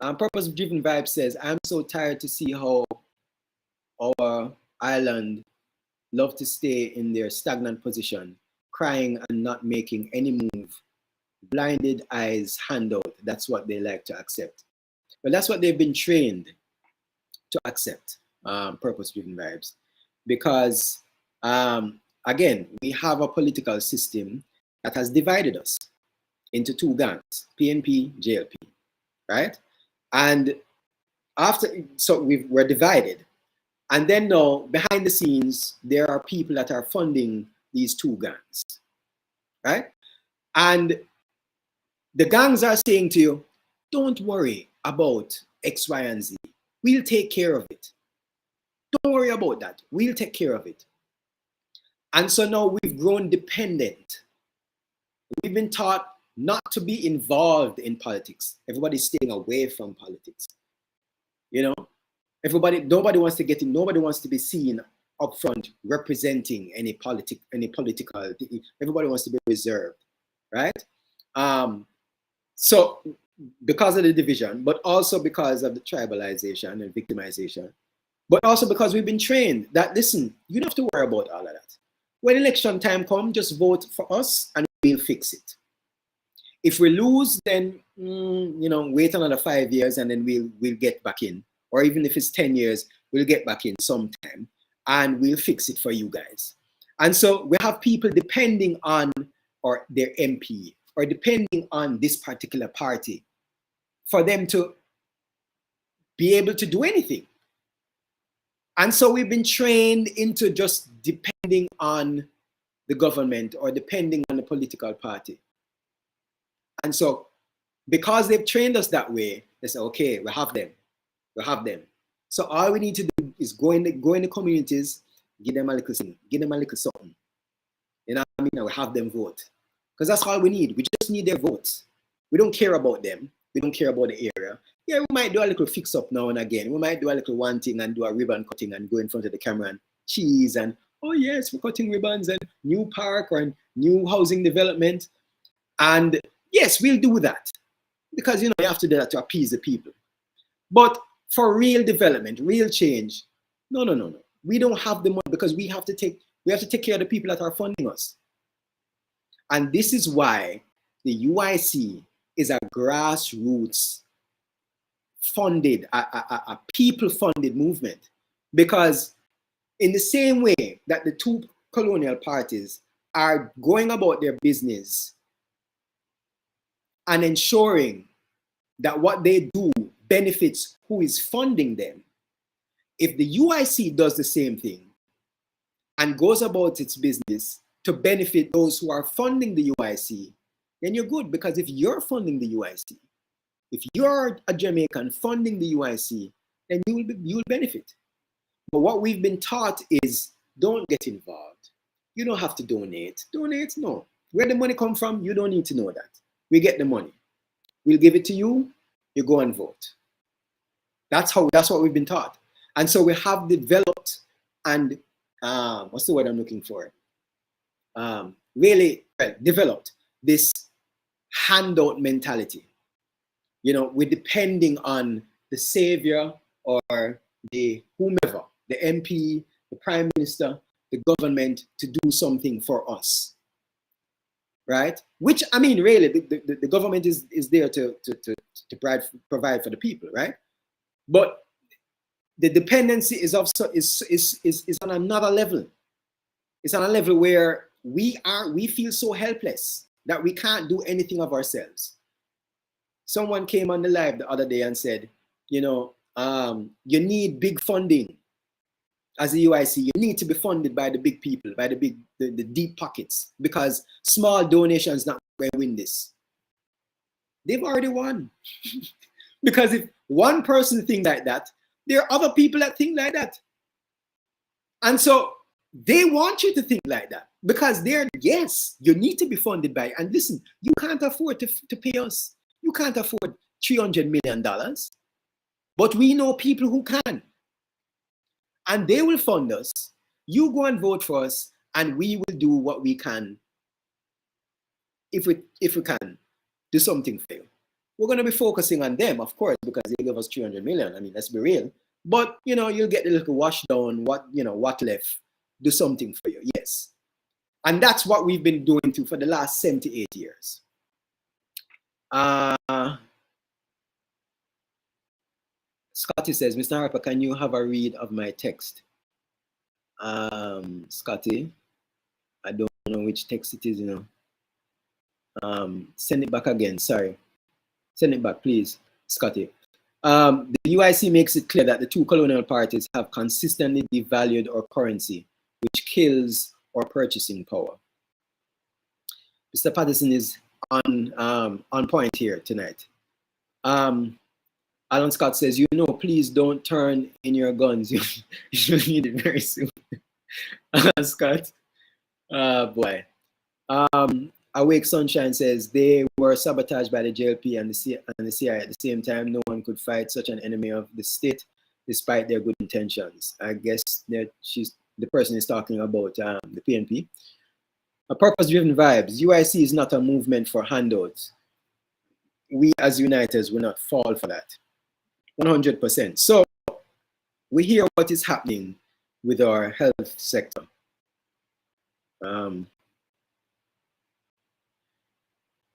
Speaker 3: Purpose-driven vibe says, I'm so tired to see how our island love to stay in their stagnant position, crying and not making any move. Blinded eyes, handout. That's what they like to accept. Well, that's what they've been trained to accept, purpose-driven vibes. Because, again, we have a political system that has divided us into two gangs, PNP, JLP, right? And so we're divided. And then now, behind the scenes, there are people that are funding these two gangs, right? And the gangs are saying to you, don't worry about X, Y, and Z. We'll take care of it. Don't worry about that. We'll take care of it. And so now we've grown dependent. We've been taught not to be involved in politics. Everybody's staying away from politics. You know, nobody wants to get in, nobody wants to be seen up front representing any political, everybody wants to be reserved, right? So because of the division, but also because of the tribalization and victimization, but also because we've been trained that, listen, you don't have to worry about all of that. When election time comes, just vote for us and we'll fix it. If we lose, then, wait another 5 years and then we'll get back in. Or even if it's 10 years, we'll get back in sometime and we'll fix it for you guys. And so we have people depending on or their MP or depending on this particular party for them to be able to do anything. And so we've been trained into just depending on the government or depending on the political party. And so because they've trained us that way, they say, okay, we have them. We have them. So all we need to do is go in the communities, give them a little thing, give them a little something. You know what I mean? And we have them vote. Because that's all we need. We just need their votes. We don't care about them. We don't care about the area. Yeah, we might do a little fix up now and again. We might do a little one thing and do a ribbon cutting and go in front of the camera and cheese and, oh yes, we're cutting ribbons and new park or new housing development. And yes, we'll do that. Because, you have to do that to appease the people. But for real development, real change, no. We don't have the money because we have to take care of the people that are funding us. And this is why the UIC is a grassroots funded, a people-funded movement. Because in the same way that the two colonial parties are going about their business and ensuring that what they do benefits who is funding them, if the UIC does the same thing and goes about its business to benefit those who are funding the UIC, then you're good. Because if you're funding the UIC, if you're a Jamaican funding the UIC, then you'll benefit. But what we've been taught is don't get involved. You don't have to donate. Donate, no. Where the money come from, you don't need to know that. We get the money. We'll give it to you. You go and vote. That's what we've been taught. And so we have developed and what's the word I'm looking for? Really developed this handout mentality. We're depending on the savior or the whomever, the MP, the prime minister, the government to do something for us. Right? Which, I mean, really, the government is there to provide for the people, right? But the dependency is on another level. It's on a level where we feel so helpless. that we can't do anything of ourselves. Someone came on the live the other day and said, you know, you need big funding. As a UIC, you need to be funded by the big people, by the deep pockets, because small donations not going to win this. They've already won. Because if one person thinks like that, there are other people that think like that. And so they want you to think like that, because yes, you need to be funded by, and listen, you can't afford to pay us. You can't afford $300 million, but we know people who can. And they will fund us. You go and vote for us, and we will do what we can, if we can, do something for you. We're going to be focusing on them, of course, because they give us 300 million. I mean, let's be real. But, you know, you'll get a little wash down, what left, do something for you, yes. And that's what we've been doing for the last 78 years. Scotty says, Mr. Harper, can you have a read of my text? Scotty, I don't know which text it is, you know. Send it back again, sorry. Send it back, please, Scotty. The UIC makes it clear that the two colonial parties have consistently devalued our currency, which kills our purchasing power. Mr. Patterson is on point here tonight. Alan Scott says, you know, please don't turn in your guns. You need it very soon. Scott, boy. Awake Sunshine says, they were sabotaged by the JLP and the CIA. At the same time, no one could fight such an enemy of the state despite their good intentions. I guess that the person is talking about the PNP. A purpose-driven vibes. UIC is not a movement for handouts. We as Uniteds will not fall for that. 100%. So we hear what is happening with our health sector.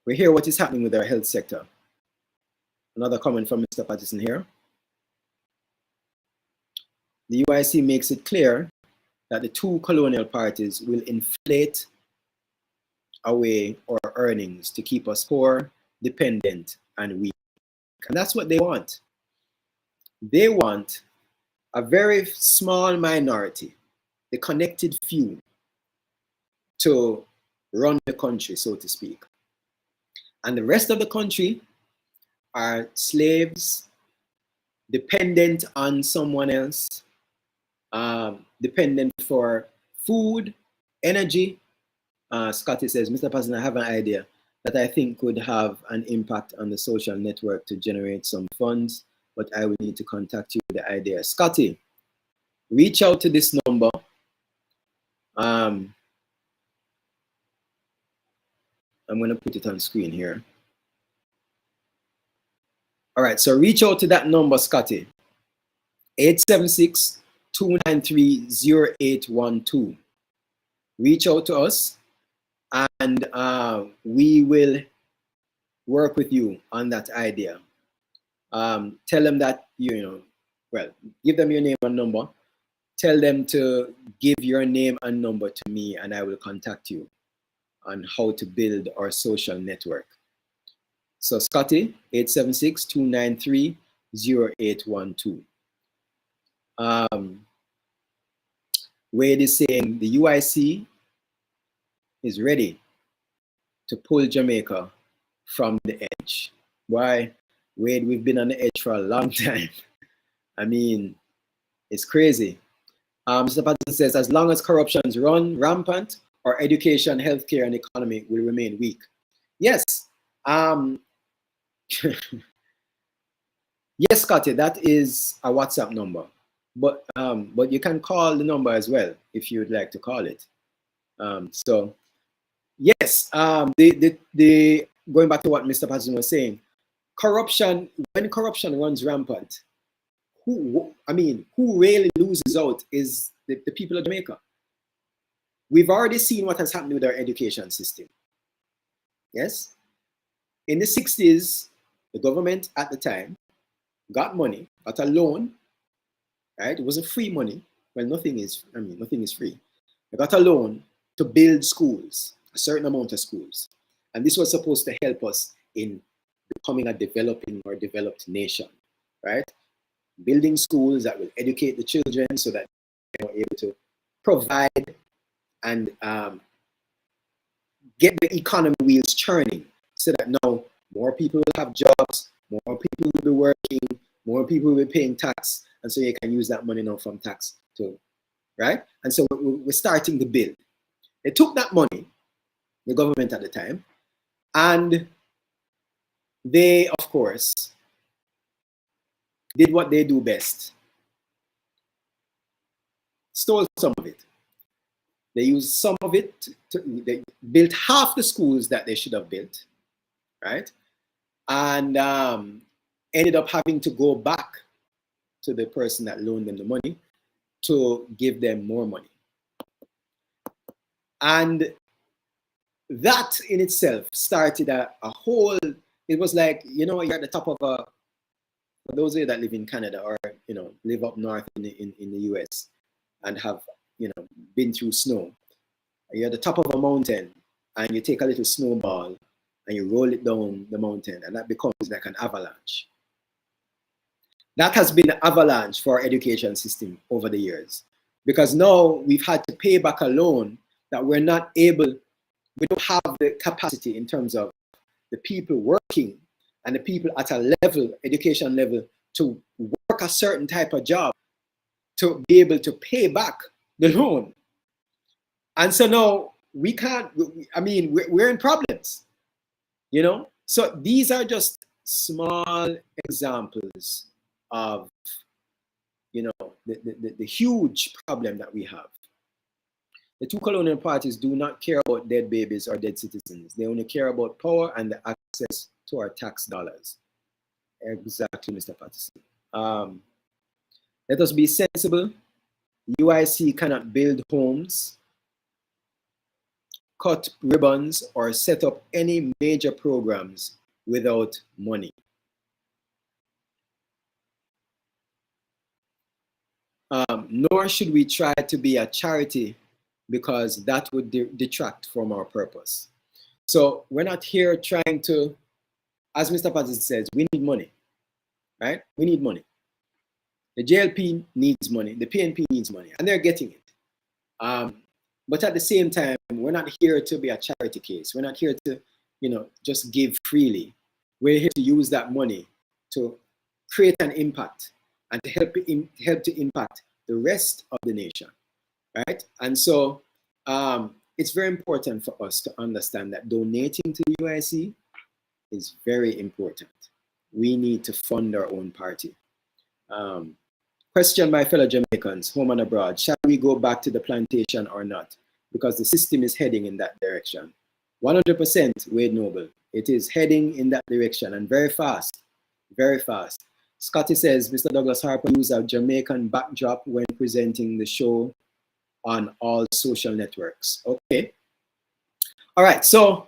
Speaker 3: We hear what is happening with our health sector. Another comment from Mr. Patterson here. The UIC makes it clear that the two colonial parties will inflate away our earnings to keep us poor, dependent, and weak. And that's what they want. They want a very small minority, the connected few, to run the country, so to speak. And the rest of the country are slaves, dependent on someone else, dependent for food, energy. Scotty says, Mr. President, I have an idea that I think could have an impact on the social network to generate some funds, but I will need to contact you with the idea. Scotty, reach out to this number. I'm going to put it on screen here. All right, so reach out to that number, Scotty. 876-293-0812. Reach out to us, and we will work with you on that idea. Tell them that, well, give them your name and number. Tell them to give your name and number to me, and I will contact you on how to build our social network. So Scotty, 876-293-0812. Wade is saying the UIC is ready to pull Jamaica from the edge. Why? Wade, we've been on the edge for a long time. I mean, it's crazy. Mr. Patterson says, as long as corruptions run rampant, our education, healthcare, and economy will remain weak. Yes. Yes, Scotty, that is a WhatsApp number. But you can call the number as well if you would like to call it. So yes, the going back to what Mr. Patterson was saying, corruption, when corruption runs rampant, who really loses out is the people of Jamaica. We've already seen what has happened with our education system. Yes? In the 60s, the government at the time got money, got a loan, right? It wasn't free money. Well, nothing is free. They got a loan to build schools, a certain amount of schools. And this was supposed to help us in becoming a developing or developed nation, right? Building schools that will educate the children so that they are able to provide and get the economy wheels churning, so that now more people will have jobs, more people will be working, more people will be paying tax, and so you can use that money now from tax too, right? And so we're starting to build. They took that money, the government at the time, and they, of course, did what they do best. Stole some of it. They used some of it, they built half the schools that they should have built, right? And ended up having to go back to the person that loaned them the money to give them more money. And that in itself started a whole, it was like, you know, you're at the top of a, for those of you that live in Canada or, you know, live up north in the US and have, you know, been through snow. You're at the top of a mountain and you take a little snowball and you roll it down the mountain, and that becomes like an avalanche. That has been an avalanche for our education system over the years, because now we've had to pay back a loan that we're not able, we don't have the capacity in terms of the people working and the people at a level, education level, to work a certain type of job to be able to pay back the loan. And so now we can't, I mean, we're in problems, you know? So these are just small examples of, you know, the huge problem that we have. The two colonial parties do not care about dead babies or dead citizens. They only care about power and the access to our tax dollars. Exactly, Mr. Patterson. Let us be sensible. UIC cannot build homes, cut ribbons, or set up any major programs without money. Nor should we try to be a charity, because that would detract from our purpose. So we're not here trying to, as Mr. Patterson says, we need money, right? We need money. The JLP needs money, the PNP needs money, and they're getting it. But at the same time, we're not here to be a charity case. We're not here to, you know, just give freely. We're here to use that money to create an impact and to help to impact the rest of the nation, right? And so it's very important for us to understand that donating to the UIC is very important. We need to fund our own party. Question by fellow Jamaicans, home and abroad, shall we go back to the plantation or not? Because the system is heading in that direction. 100%, Wade Noble. It is heading in that direction, and very fast, very fast. Scotty says, Mr. Douglas Harper used a Jamaican backdrop when presenting the show on all social networks. Okay. All right, so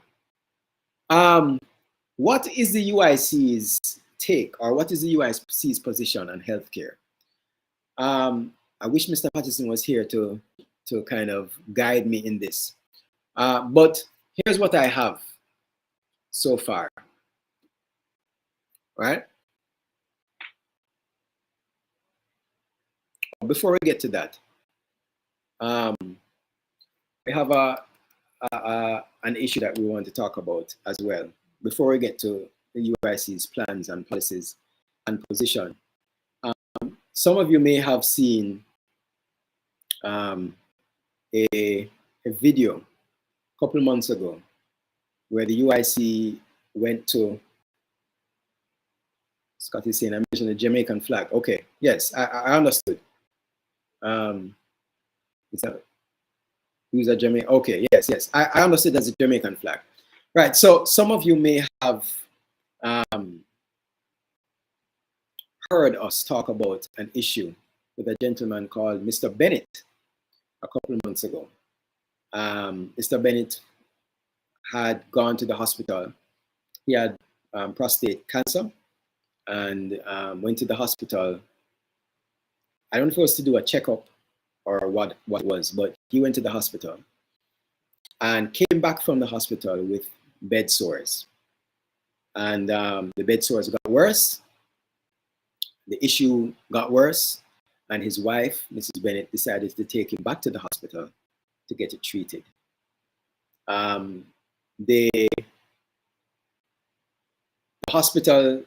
Speaker 3: what is the UIC's take, or what is the UIC's position on healthcare? I wish Mr. Patterson was here to kind of guide me in this. But here's what I have so far, right? Before we get to that, we have an issue that we want to talk about as well, before we get to the UIC's plans and policies and position. Some of you may have seen a video a couple months ago where the UIC went to, Scott is saying, I mentioned the Jamaican flag. Okay, yes, I understood. Is that, who's a Jamaican? Okay, yes, I understood as a Jamaican flag. Right, so some of you may have heard us talk about an issue with a gentleman called Mr. Bennett a couple of months ago. Mr. Bennett had gone to the hospital. He had prostate cancer and went to the hospital. I don't know if it was to do a checkup or what it was, but he went to the hospital and came back from the hospital with bed sores. And the bed sores got worse. The issue got worse. And his wife, Mrs. Bennett, decided to take him back to the hospital to get it treated. The hospital,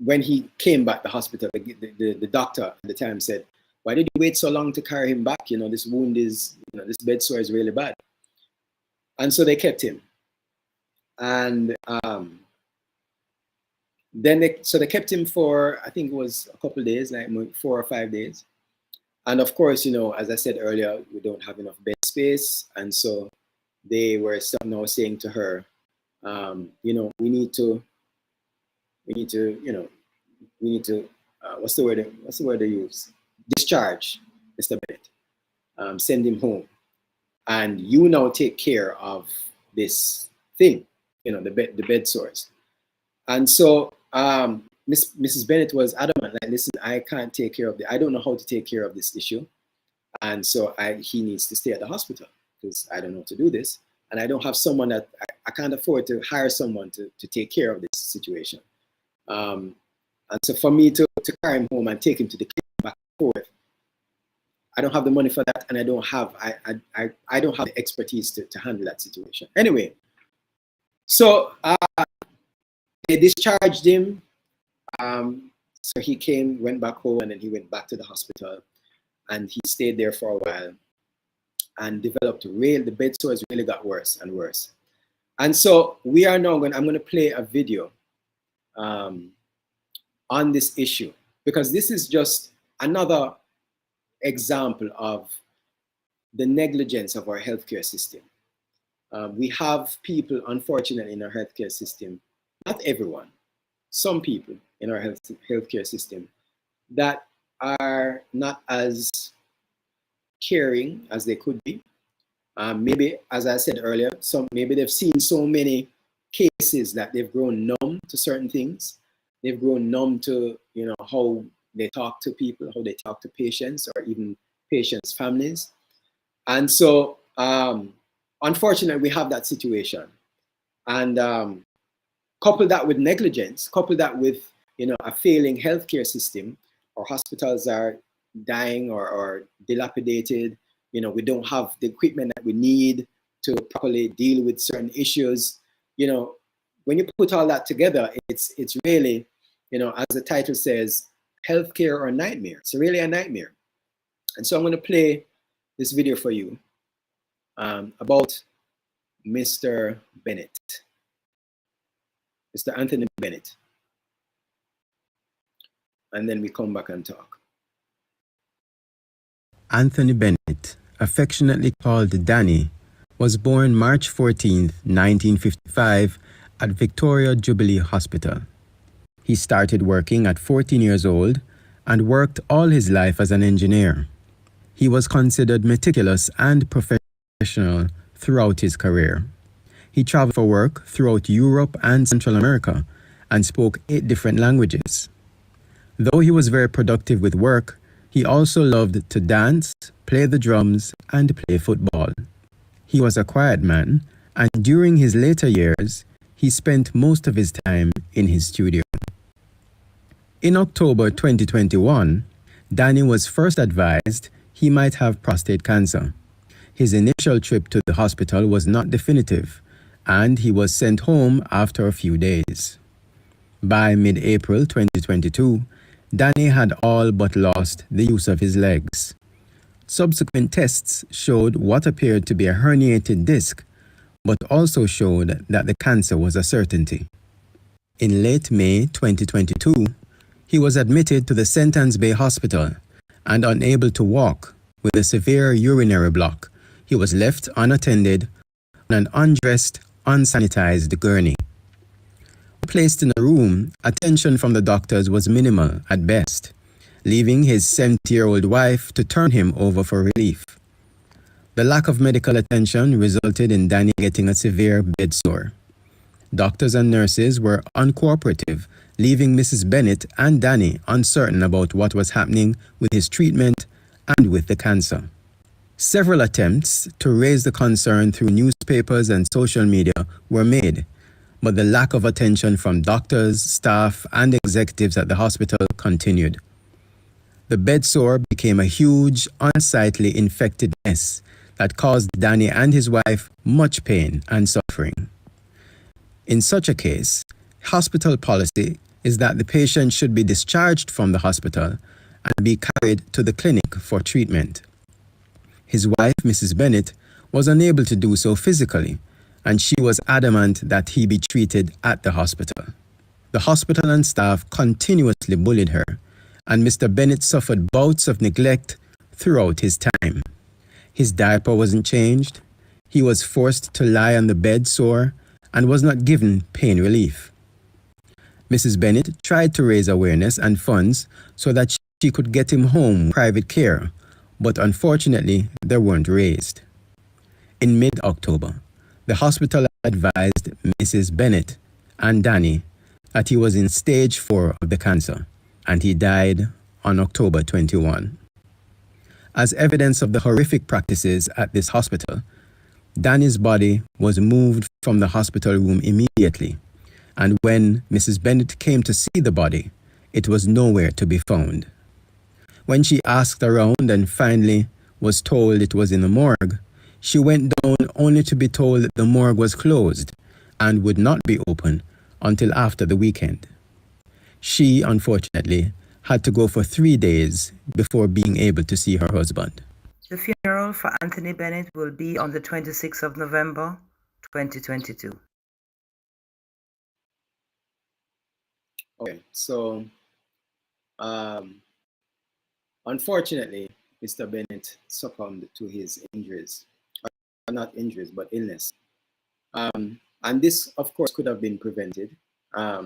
Speaker 3: when he came back, the hospital, the doctor at the time said, "Why did you wait so long to carry him back? You know, this wound is, you know, this bed sore is really bad." And so they kept him. And then they kept him for, I think it was a couple of days, like 4 or 5 days. And of course, you know, as I said earlier, we don't have enough bed space. And so they were somehow saying to her, you know, we need to, what's the word they use? Discharge Mr. Bennett, send him home. And you now take care of this thing, you know, the bed sores. And so Mrs. Bennett was adamant, like, listen, I can't take care of I don't know how to take care of this issue. And so he needs to stay at the hospital because I don't know how to do this. And I don't have someone that, I can't afford to hire someone to take care of this situation. And so for me to carry him home and take him to the clinic back and forth, I don't have the money for that, and I don't have the expertise to handle that situation. Anyway, so they discharged him. So he went back home, and then he went back to the hospital, and he stayed there for a while and developed the bed sores really got worse and worse. And so we are now I'm going to play a video on this issue, because this is just another example of the negligence of our healthcare system. We have people, unfortunately, in our healthcare system, not everyone, some people in our healthcare system that are not as caring as they could be. Maybe, as I said earlier, maybe they've seen so many cases that they've grown numb to certain things. They've grown numb to, you know, how they talk to people, how they talk to patients, or even patients' families. And so, unfortunately, we have that situation. And couple that with negligence, couple that with, you know, a failing healthcare system. Our hospitals are dying or dilapidated. You know, we don't have the equipment that we need to properly deal with certain issues. You know, when you put all that together, it's really, you know, as the title says, healthcare or a nightmare. It's really a nightmare. And so I'm going to play this video for you about Mr. Bennett, Mr. Anthony Bennett. And then we come back and talk.
Speaker 1: Anthony Bennett, affectionately called Danny, was born March 14, 1955 at Victoria Jubilee Hospital. He started working at 14 years old and worked all his life as an engineer. He was considered meticulous and professional throughout his career. He traveled for work throughout Europe and Central America and spoke 8 different languages. Though he was very productive with work, he also loved to dance, play the drums, and play football. He was a quiet man, and during his later years, he spent most of his time in his studio. In October 2021, Danny was first advised he might have prostate cancer. His initial trip to the hospital was not definitive, and he was sent home after a few days. By mid-April 2022, Danny had all but lost the use of his legs. Subsequent tests showed what appeared to be a herniated disc, but also showed that the cancer was a certainty. In late May 2022, he was admitted to the St. Ann's Bay Hospital, and unable to walk with a severe urinary block, he was left unattended on an undressed, unsanitized gurney. Placed in a room, attention from the doctors was minimal at best, leaving his 70-year-old wife to turn him over for relief. The lack of medical attention resulted in Danny getting a severe bed sore. Doctors and nurses were uncooperative, leaving Mrs. Bennett and Danny uncertain about what was happening with his treatment and with the cancer. Several attempts to raise the concern through newspapers and social media were made, but the lack of attention from doctors, staff, and executives at the hospital continued. The bed sore became a huge, unsightly infected mess that caused Danny and his wife much pain and suffering. In such a case, hospital policy is that the patient should be discharged from the hospital and be carried to the clinic for treatment. His wife, Mrs. Bennett, was unable to do so physically, and she was adamant that he be treated at the hospital. The hospital and staff continuously bullied her, and Mr. Bennett suffered bouts of neglect throughout his time. His diaper wasn't changed, he was forced to lie on the bed sore, and was not given pain relief. Mrs. Bennett tried to raise awareness and funds so that she could get him home private care, but unfortunately, they weren't raised. In mid-October, the hospital advised Mrs. Bennett and Danny that he was in stage 4 of the cancer, and he died on October 21. As evidence of the horrific practices at this hospital, Danny's body was moved from the hospital room immediately, and when Mrs. Bennett came to see the body, it was nowhere to be found. When she asked around and finally was told it was in the morgue, she went down only to be told that the morgue was closed and would not be open until after the weekend. She, unfortunately, had to go for 3 days before being able to see her husband.
Speaker 4: The funeral for Anthony Bennett will be on the 26th of November, 2022.
Speaker 3: Okay, so unfortunately, Mr. Bennett succumbed to his injuries. Not injuries, but illness. And this, of course, could have been prevented. I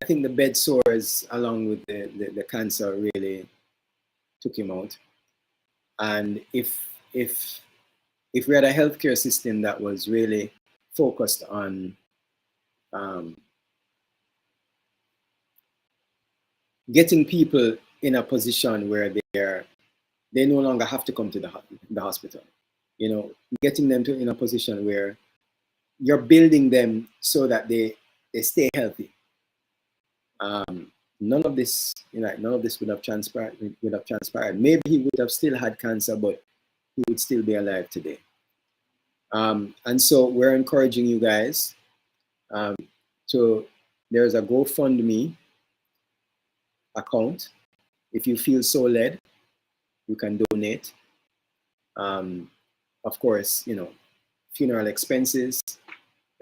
Speaker 3: think the bed sores, along with the cancer, really took him out. And if we had a healthcare system that was really focused on getting people in a position where they no longer have to come to the hospital, you know, getting them in a position where you're building them so that they stay healthy. None of this, none of this would have transpired. Maybe he would have still had cancer, but he would still be alive today. And so we're encouraging you guys there's a GoFundMe account. If you feel so led, you can donate. Of course, funeral expenses,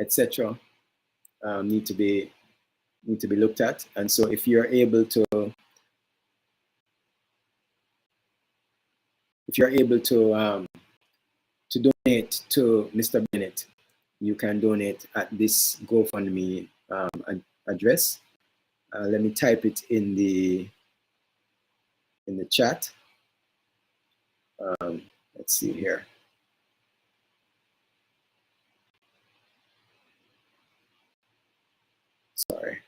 Speaker 3: etc., need to be looked at. And so if you're able to donate to Mr. Bennett, you can donate at this GoFundMe address. Let me type it in the chat. Let's see here. Sorry.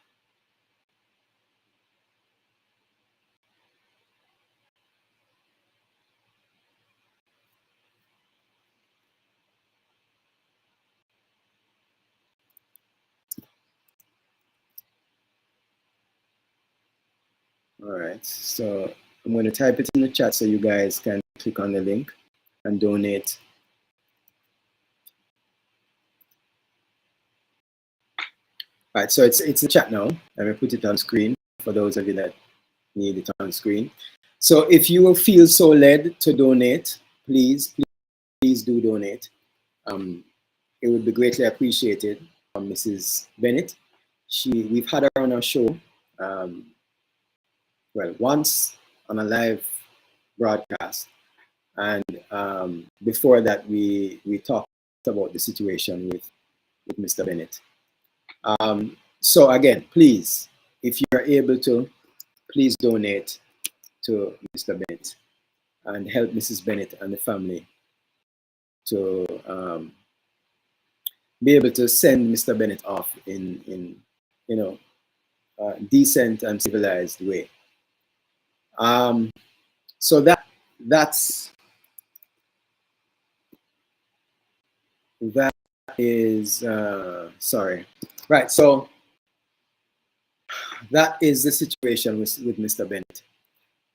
Speaker 3: All right, so I'm going to type it in the chat so you guys can click on the link and donate. All right, so it's in the chat now. Let me put it on screen for those of you that need it on screen. So if you will feel so led to donate, please do donate. It would be greatly appreciated from Mrs. Bennett. We've had her on our show, well, once on a live broadcast, and before that we talked about the situation with Mr. Bennett. So again, please, if you're able to, please donate to Mr. Bennett and help Mrs. Bennett and the family to be able to send Mr. Bennett off in decent and civilized way. So that is sorry. Right. So that is the situation with Mr. Bennett.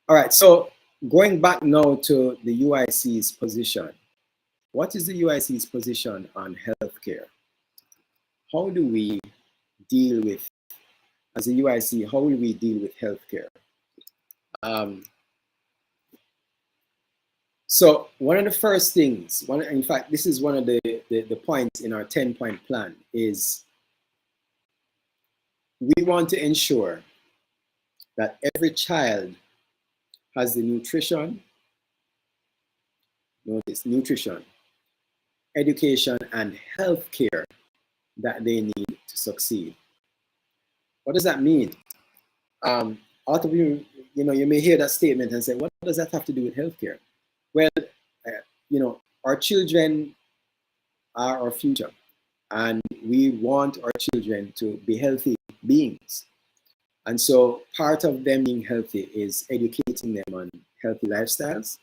Speaker 3: All right. So going back now to the UIC's position. What is the UIC's position on healthcare? How do we deal with, as a UIC, how will we deal with healthcare? So one of the first things, in fact, this is one of the points in our 10-point plan, is we want to ensure that every child has the nutrition, notice, nutrition, education, and health care that they need to succeed. What does that mean? A lot of you, you may hear that statement and say, what does that have to do with healthcare? Well, our children are our future, and we want our children to be healthy beings. And so part of them being healthy is educating them on healthy lifestyles,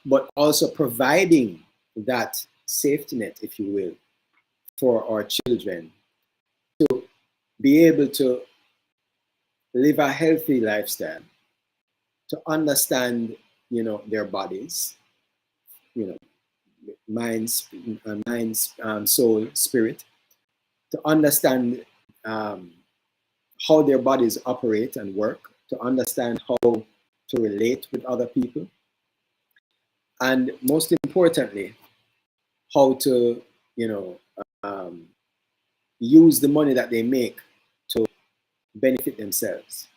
Speaker 3: but also providing that safety net, if you will, for our children to be able to live a healthy lifestyle, to understand, their bodies, minds, soul, spirit, to understand how their bodies operate and work, to understand how to relate with other people, and most importantly, how to, use the money that they make to benefit themselves.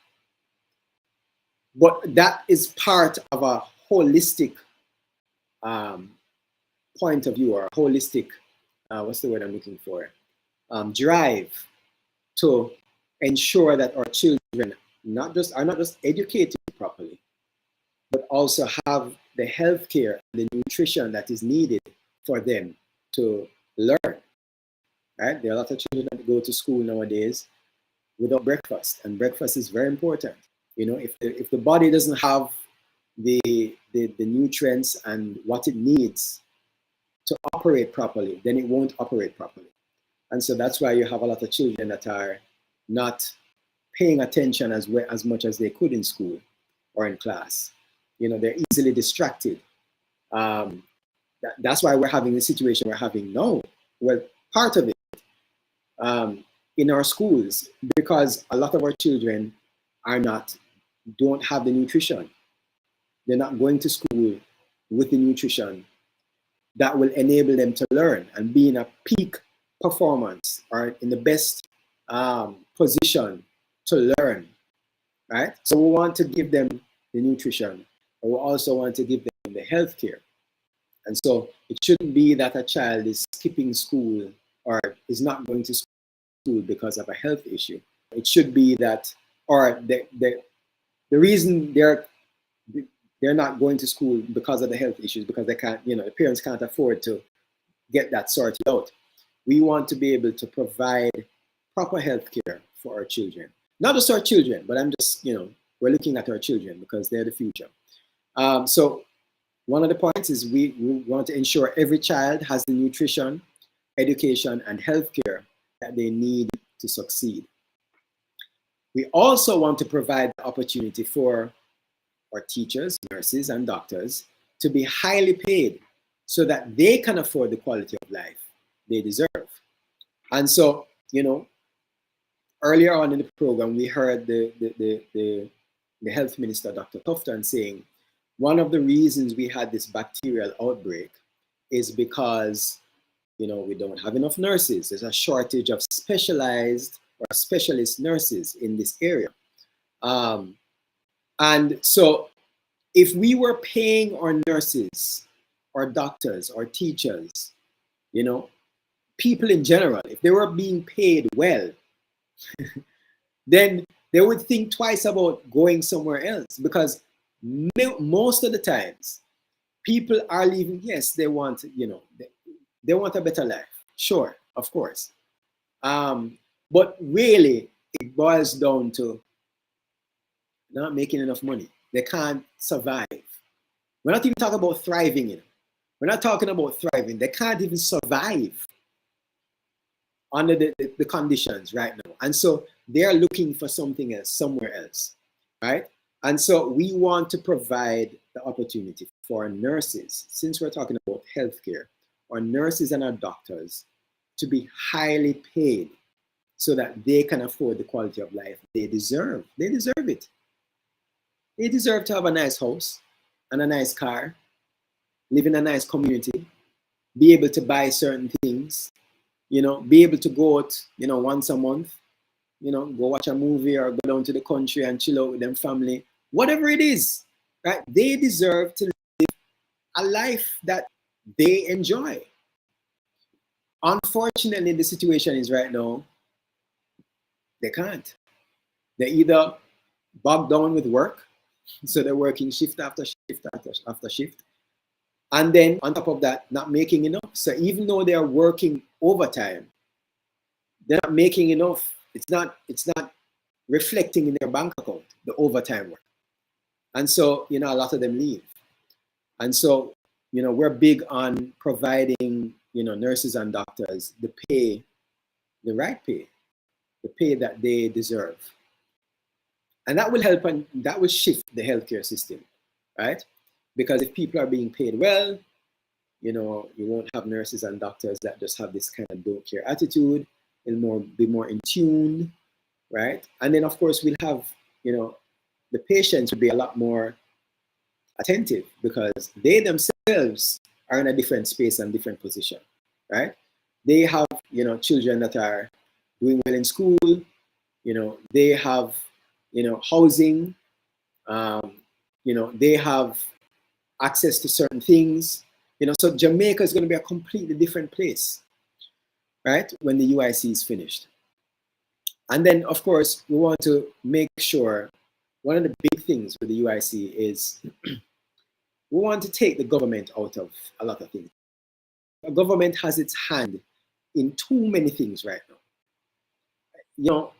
Speaker 3: But that is part of a holistic point of view, or a holistic, what's the word I'm looking for? Drive to ensure that our children are not just educated properly, but also have the health care and the nutrition that is needed for them to learn. Right? There are a lot of children that go to school nowadays without breakfast, and breakfast is very important. If the body doesn't have the nutrients and what it needs to operate properly, then it won't operate properly. And so that's why you have a lot of children that are not paying attention as much as they could in school or in class. They're easily distracted. That's why we're having the situation we're having now. Well, part of it in our schools, because a lot of our children don't have the nutrition. They're not going to school with the nutrition that will enable them to learn and be in a peak performance, or in the best position to learn, right? So we want to give them the nutrition, but we also want to give them the health care. And so it shouldn't be that a child is skipping school or is not going to school because of a health issue. It should be that, or the reason they're not going to school because of the health issues, because they can't, the parents can't afford to get that sorted out. We want to be able to provide proper health care for our children. Not just our children, but I'm just, we're looking at our children because they're the future. So one of the points is we want to ensure every child has the nutrition, education, and health care that they need to succeed. We also want to provide the opportunity for our teachers, nurses, and doctors to be highly paid so that they can afford the quality of life they deserve. And so, earlier on in the program, we heard the health minister, Dr. Tufton, saying one of the reasons we had this bacterial outbreak is because, we don't have enough nurses. There's a shortage of specialized or specialist nurses in this area. And so if we were paying our nurses, our doctors, our teachers, people in general, if they were being paid well, then they would think twice about going somewhere else, because most of the times people are leaving. Yes, they want, they want a better life. Sure, of course. But really, it boils down to not making enough money. They can't survive. We're not even talking about thriving. We're not talking about thriving. They can't even survive under the conditions right now. And so they're looking for something else, somewhere else, right? And so we want to provide the opportunity for nurses, since we're talking about healthcare, or nurses and our doctors to be highly paid so that they can afford the quality of life they deserve. They deserve it. They deserve to have a nice house and a nice car, live in a nice community, be able to buy certain things, be able to go out, once a month, go watch a movie or go down to the country and chill out with them family, whatever it is, right? They deserve to live a life that they enjoy. Unfortunately, the situation is right now, they can't. They're either bogged down with work, so they're working shift after shift after shift. And then on top of that, not making enough. So even though they are working overtime, they're not making enough. It's not reflecting in their bank account, the overtime work. And so, a lot of them leave. And so, we're big on providing, nurses and doctors the pay, the right pay, the pay that they deserve. And that will help, and that will shift the healthcare system, right? Because if people are being paid well, you won't have nurses and doctors that just have this kind of don't care attitude. It'll be more in tune, right? And then of course we'll have, the patients will be a lot more attentive because they themselves are in a different space and different position, right? They have, children that are doing well in school, they have, housing, they have access to certain things, so Jamaica is going to be a completely different place, right, when the UIC is finished. And then, of course, we want to make sure, one of the big things with the UIC is we want to take the government out of a lot of things. The government has its hand in too many things right now.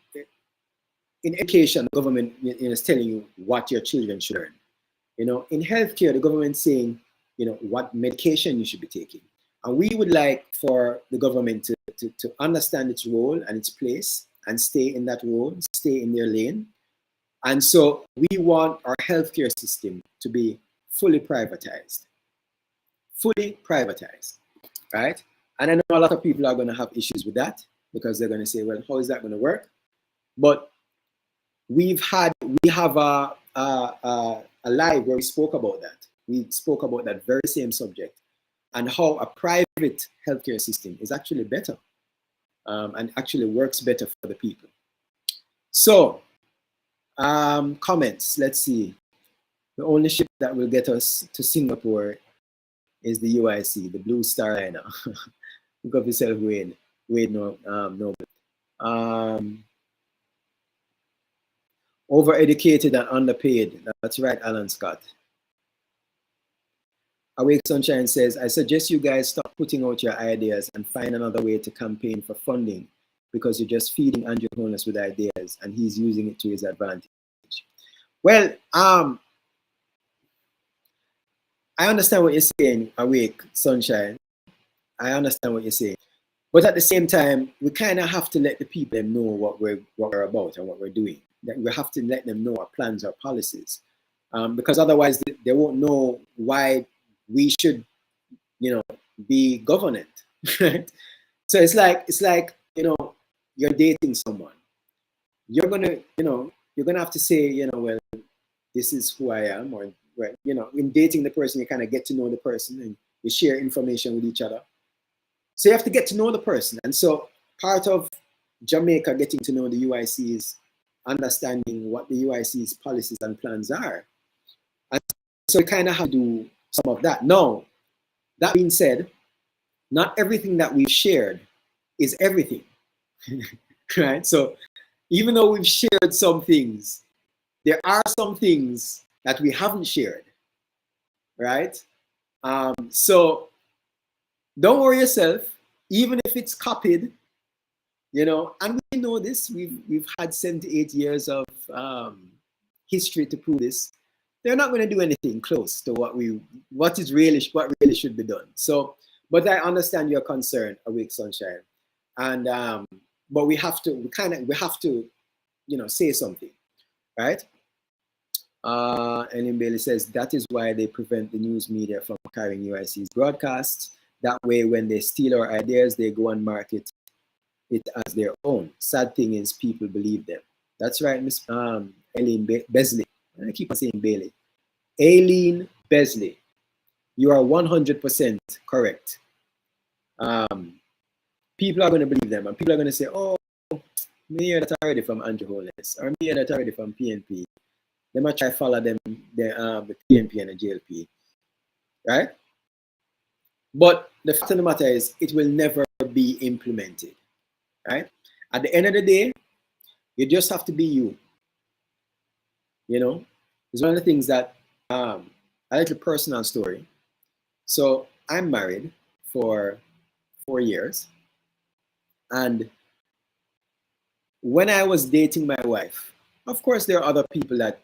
Speaker 3: In education, the government is telling you what your children should learn. In healthcare, the government's saying, what medication you should be taking. And we would like for the government to understand its role and its place and stay in that role, stay in their lane. And so we want our healthcare system to be fully privatized, right? And I know a lot of people are going to have issues with that because they're going to say, well, how is that going to work? But we have a live where we spoke about that. We spoke about that very same subject and how a private healthcare system is actually better and actually works better for the people. So, comments, let's see. The only ship that will get us to Singapore is the UIC, the Blue Star Liner. Look up yourself, Wade. Noble. Overeducated and underpaid. That's right, Alan Scott. Awake Sunshine says, I suggest you guys stop putting out your ideas and find another way to campaign for funding because you're just feeding Andrew Holness with ideas and he's using it to his advantage. Well, I understand what you're saying, Awake Sunshine. I understand what you're saying. But at the same time, we kind of have to let the people know what we're about and what we're doing. We have to let them know our plans, our policies. Because otherwise they won't know why we should, be government, right? So it's like, you're dating someone. You're gonna have to say, well, this is who I am, or in dating the person, you kind of get to know the person and you share information with each other. So you have to get to know the person. And so part of Jamaica getting to know the UIC is understanding what the UIC's policies and plans are. And so we kind of have to do some of that. Now, that being said, not everything that we've shared is everything, right? So even though we've shared some things, there are some things that we haven't shared, right? So don't worry yourself, even if it's copied, and we know this, we've had 78 years of history to prove this. they're not going to do anything close to what really should be done. So, but I understand your concern, Awake Sunshine, and but we have to say something, right? Ellen Bailey says that is why they prevent the news media from carrying UIC's broadcasts. That way, when they steal our ideas, they go and market it as their own. Sad thing is, people believe them. That's right, Miss Eileen Besley. I keep on saying Bailey. Aileen Besley, you are 100% correct. People are going to believe them, and people are going to say, "Oh, me hear that already from Andrew Holness, or me hear that already from PNP." They might try to follow them, the PNP and the JLP, right? But the fact of the matter is, it will never be implemented, right? At the end of the day, you just have to be you. You know, it's one of the things that a little personal story. So I'm married for 4 years, and when I was dating my wife, of course, there are other people that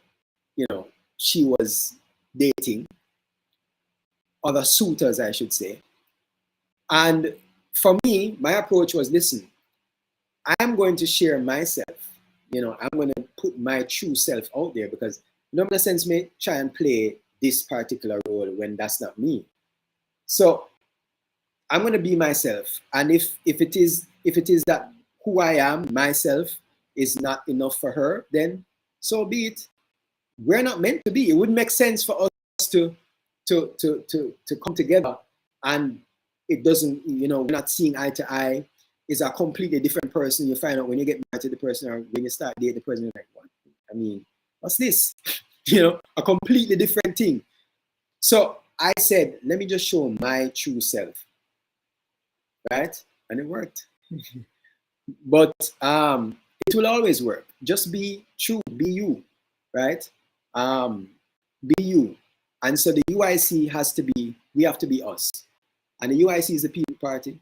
Speaker 3: she was dating, other suitors, I should say. And for me, my approach was, listen, I'm going to share myself. I'm going to put my true self out there, because no sense me try and play this particular role when that's not me. So I'm going to be myself. And if it is that who I am, myself, is not enough for her, then so be it. We're not meant to be. It wouldn't make sense for us to come together and it doesn't, we're not seeing eye to eye. It's a completely different person. You find out when you get married to the person, or when you start dating the person, you're like, what? I mean, what's this? A completely different thing. So I said, let me just show my true self, right? And it worked. But it will always work. Just be true, be you, right? Be you. And so the UIC we have to be us. And the UIC is the people party.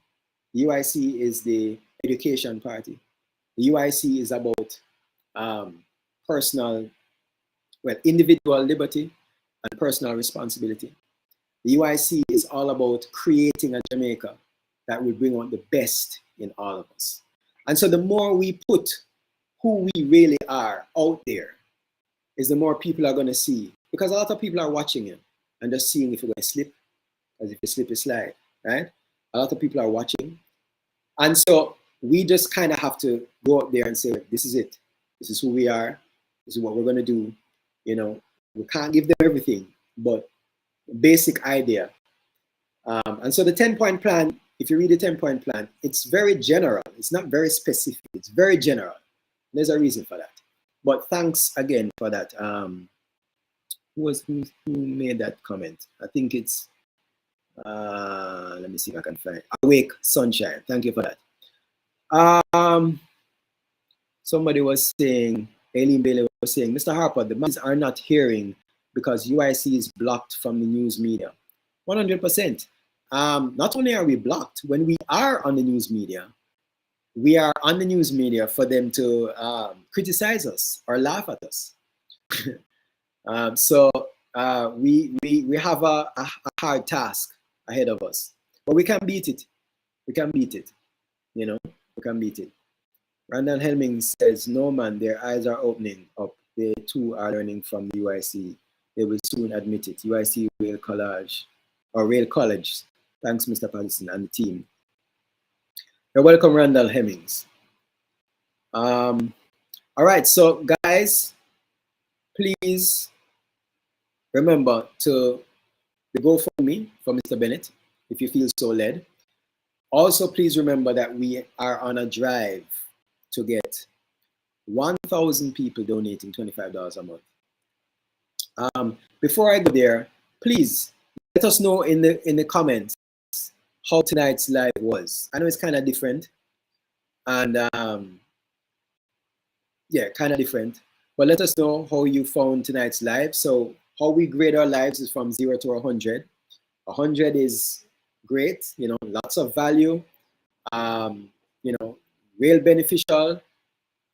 Speaker 3: The UIC is the education party. The UIC is about individual liberty and personal responsibility. The UIC is all about creating a Jamaica that will bring out the best in all of us. And so the more we put who we really are out there, is the more people are going to see. Because a lot of people are watching you and just seeing if you're going to slip, as if you slip, you slide, right? A lot of people are watching. And so we just kind of have to go out there and say, this is it. This is who we are. This is what we're going to do. We can't give them everything, but basic idea. And so the 10-point plan, if you read the 10-point plan, it's very general. It's not very specific. It's very general. There's a reason for that. But thanks again for that. Who made that comment? I think it's, let me see if I can find it. Awake Sunshine. Thank you for that. Somebody was saying, Aileen Bailey was saying, Mr. Harper, the masses are not hearing because UIC is blocked from the news media. 100%. Not only are we blocked, when we are on the news media, we are on the news media for them to criticize us or laugh at us. So we have a hard task ahead of us, but we can beat it. We can beat it. We can beat it. Randall Helming says, no man, their eyes are opening up. They too are learning from the UIC. They will soon admit it. UIC Rail College. Thanks, Mr. Patterson and the team. You're welcome, Randall Hemmings. All right, so guys, please remember to go for me, for Mr. Bennett, if you feel so led. Also, please remember that we are on a drive to get 1,000 people donating $25 a month. Before I go there, please let us know in the comments how tonight's live was. I know it's kind of different, and yeah, kind of different. But let us know how you found tonight's live. So how we grade our lives is from 0 to 100. 100 is great, lots of value, real beneficial,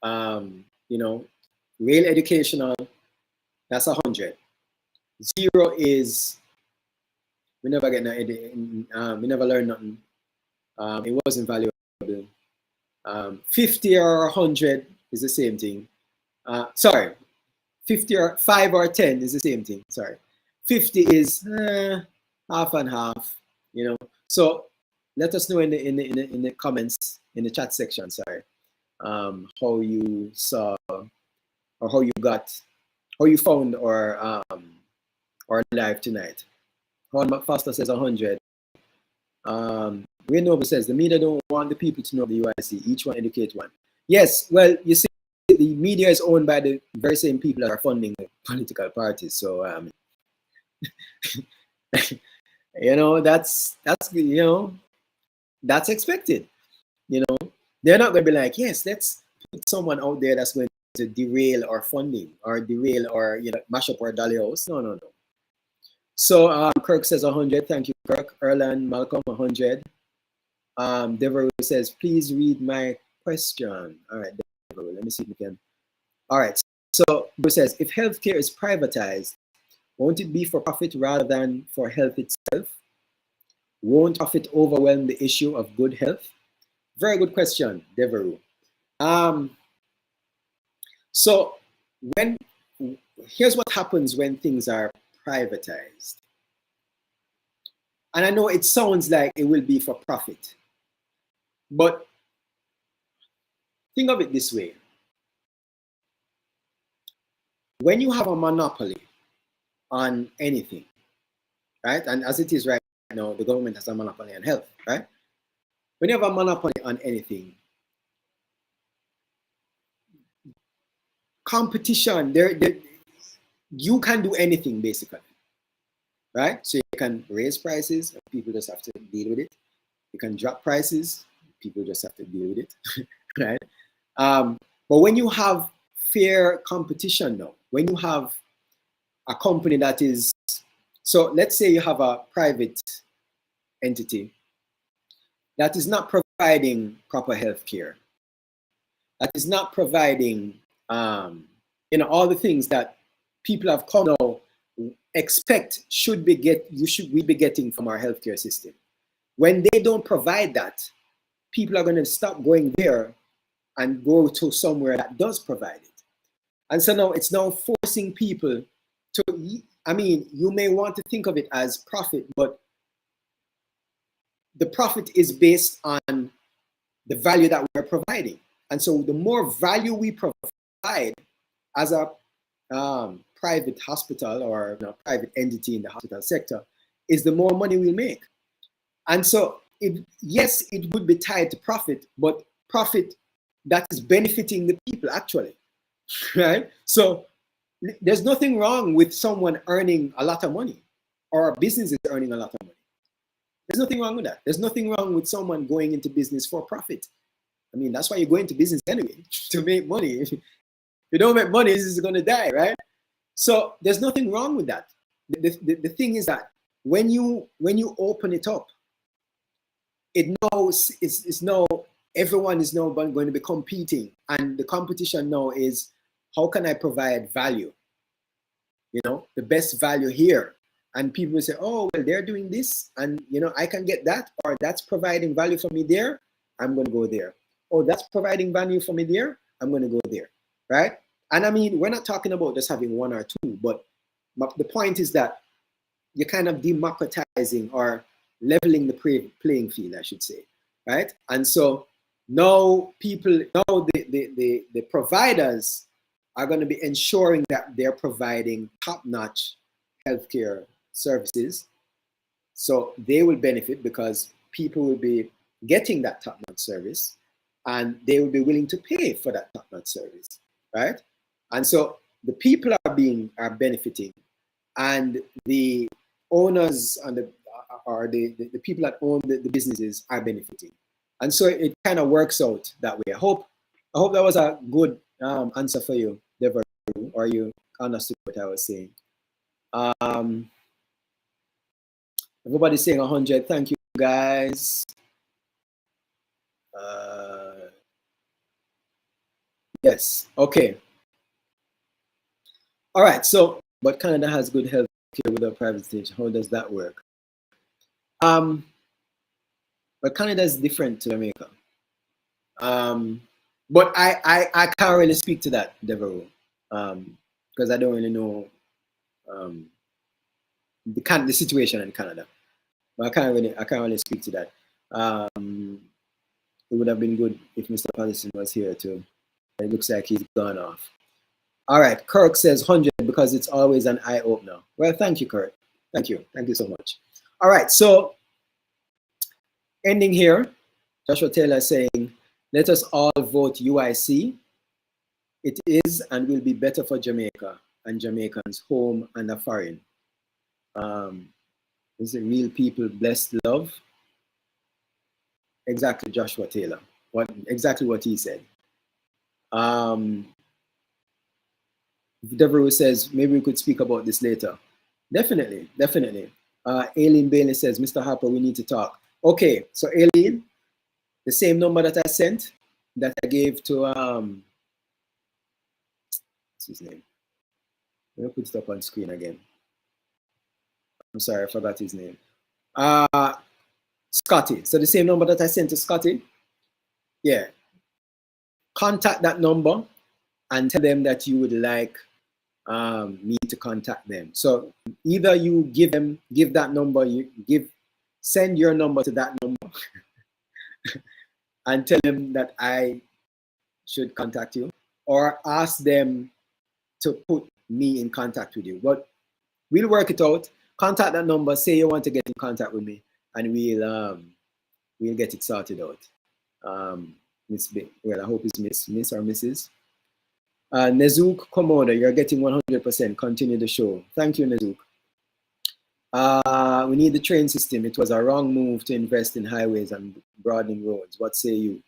Speaker 3: real educational. That's 100. 0 is we never get we never learn nothing. It wasn't valuable. 50 or 100 is the same thing. Sorry, 50 or 5 or 10 is the same thing. Sorry, 50 is half and half. You know. So let us know in the comments in the chat section. Sorry, how you saw or how you found our live tonight. Horn McFoster says 100. Ray Noble says the media don't want the people to know the UIC. Each one educate one. Yes, well, you see, the media is owned by the very same people that are funding the political parties. So, you know, that's expected. You know, they're not going to be like, yes, let's put someone out there that's going to derail our funding or derail or mash up our dolly house. No. So Kirk says 100. Thank you, Kirk. Erlan Malcolm 100. Devereaux says, please read my question. All right, Devereaux, let me see if we can. All right, so Devereaux says, if healthcare is privatized, won't it be for profit rather than for health itself? Won't profit overwhelm the issue of good health? Very good question, Devereaux. So here's what happens when things are privatized. And I know it sounds like it will be for profit, but think of it this way. When you have a monopoly on anything, right? And as it is right now, the government has a monopoly on health, right? When you have a monopoly on anything, competition, you can do anything basically, right? So you can raise prices, people just have to deal with it. You can drop prices, people just have to deal with it, right? But when you have fair competition now, when you have a company that is, so let's say you have a private entity that is not providing proper health care, that is not providing, all the things that people have come now expect we should be getting from our healthcare system. When they don't provide that, people are going to stop going there and go to somewhere that does provide it. And so now it's now forcing people to, you may want to think of it as profit, but the profit is based on the value that we're providing. And so the more value we provide as a private hospital or private entity in the hospital sector, is the more money we'll make. And so, yes, it would be tied to profit, but profit that is benefiting the people actually, right? So there's nothing wrong with someone earning a lot of money or businesses earning a lot of money. There's nothing wrong with that. There's nothing wrong with someone going into business for profit. That's why you go into business anyway, to make money. If you don't make money, this is going to die, right? So there's nothing wrong with that. The thing is that when you open it up, everyone is now going to be competing, and the competition now is, how can I provide value? The best value here. And people will say, oh, well, they're doing this, and I can get that, or that's providing value for me there, I'm going to go there. Oh, that's providing value for me there, I'm going to go there, right? And we're not talking about just having one or two, but the point is that you're kind of democratizing or leveling the playing field, I should say, right? And so now the providers are going to be ensuring that they're providing top-notch healthcare services. So they will benefit because people will be getting that top-notch service, and they will be willing to pay for that top-notch service, right? And so the people are benefiting, and the owners and the people that own the businesses are benefiting. And so it kind of works out that way. I hope that was a good answer for you, Deborah, or you understood what I was saying. Everybody's saying 100. Thank you, guys. Yes. Okay. All right. So, but Canada has good health care without privatization. How does that work? But Canada is different to Jamaica. But I can't really speak to that, Devereaux, because I don't really know the situation in Canada. But I can't really speak to that. It would have been good if Mr. Patterson was here too. It looks like he's gone off. All right, Kirk says 100 because it's always an eye opener. Well, thank you, Kirk. Thank you so much. All right, so ending here, Joshua Taylor saying, let us all vote UIC. It is and will be better for Jamaica and Jamaicans, home and foreign. Is it real people, blessed love? Exactly, Joshua Taylor. Exactly what he said. Devereaux says, maybe we could speak about this later. Definitely. Aileen Bailey says, Mr. Harper, we need to talk. Okay, so Aileen, the same number that I sent, that I gave to, what's his name? Let me put it up on screen again. I'm sorry, I forgot his name. Scotty. So the same number that I sent to Scotty, yeah. Contact that number and tell them that you would like me to contact them. So either you give that number, send your number to that number and tell them that I should contact you, or ask them to put me in contact with you. But we'll work it out. Contact that number, say you want to get in contact with me, and we'll get it sorted out. Miss B, well, I hope it's Miss or Mrs. Nezook Komodo, you're getting 100%. Continue the show. Thank you, Nezook. We need the train system. It was a wrong move to invest in highways and broadening roads. What say you?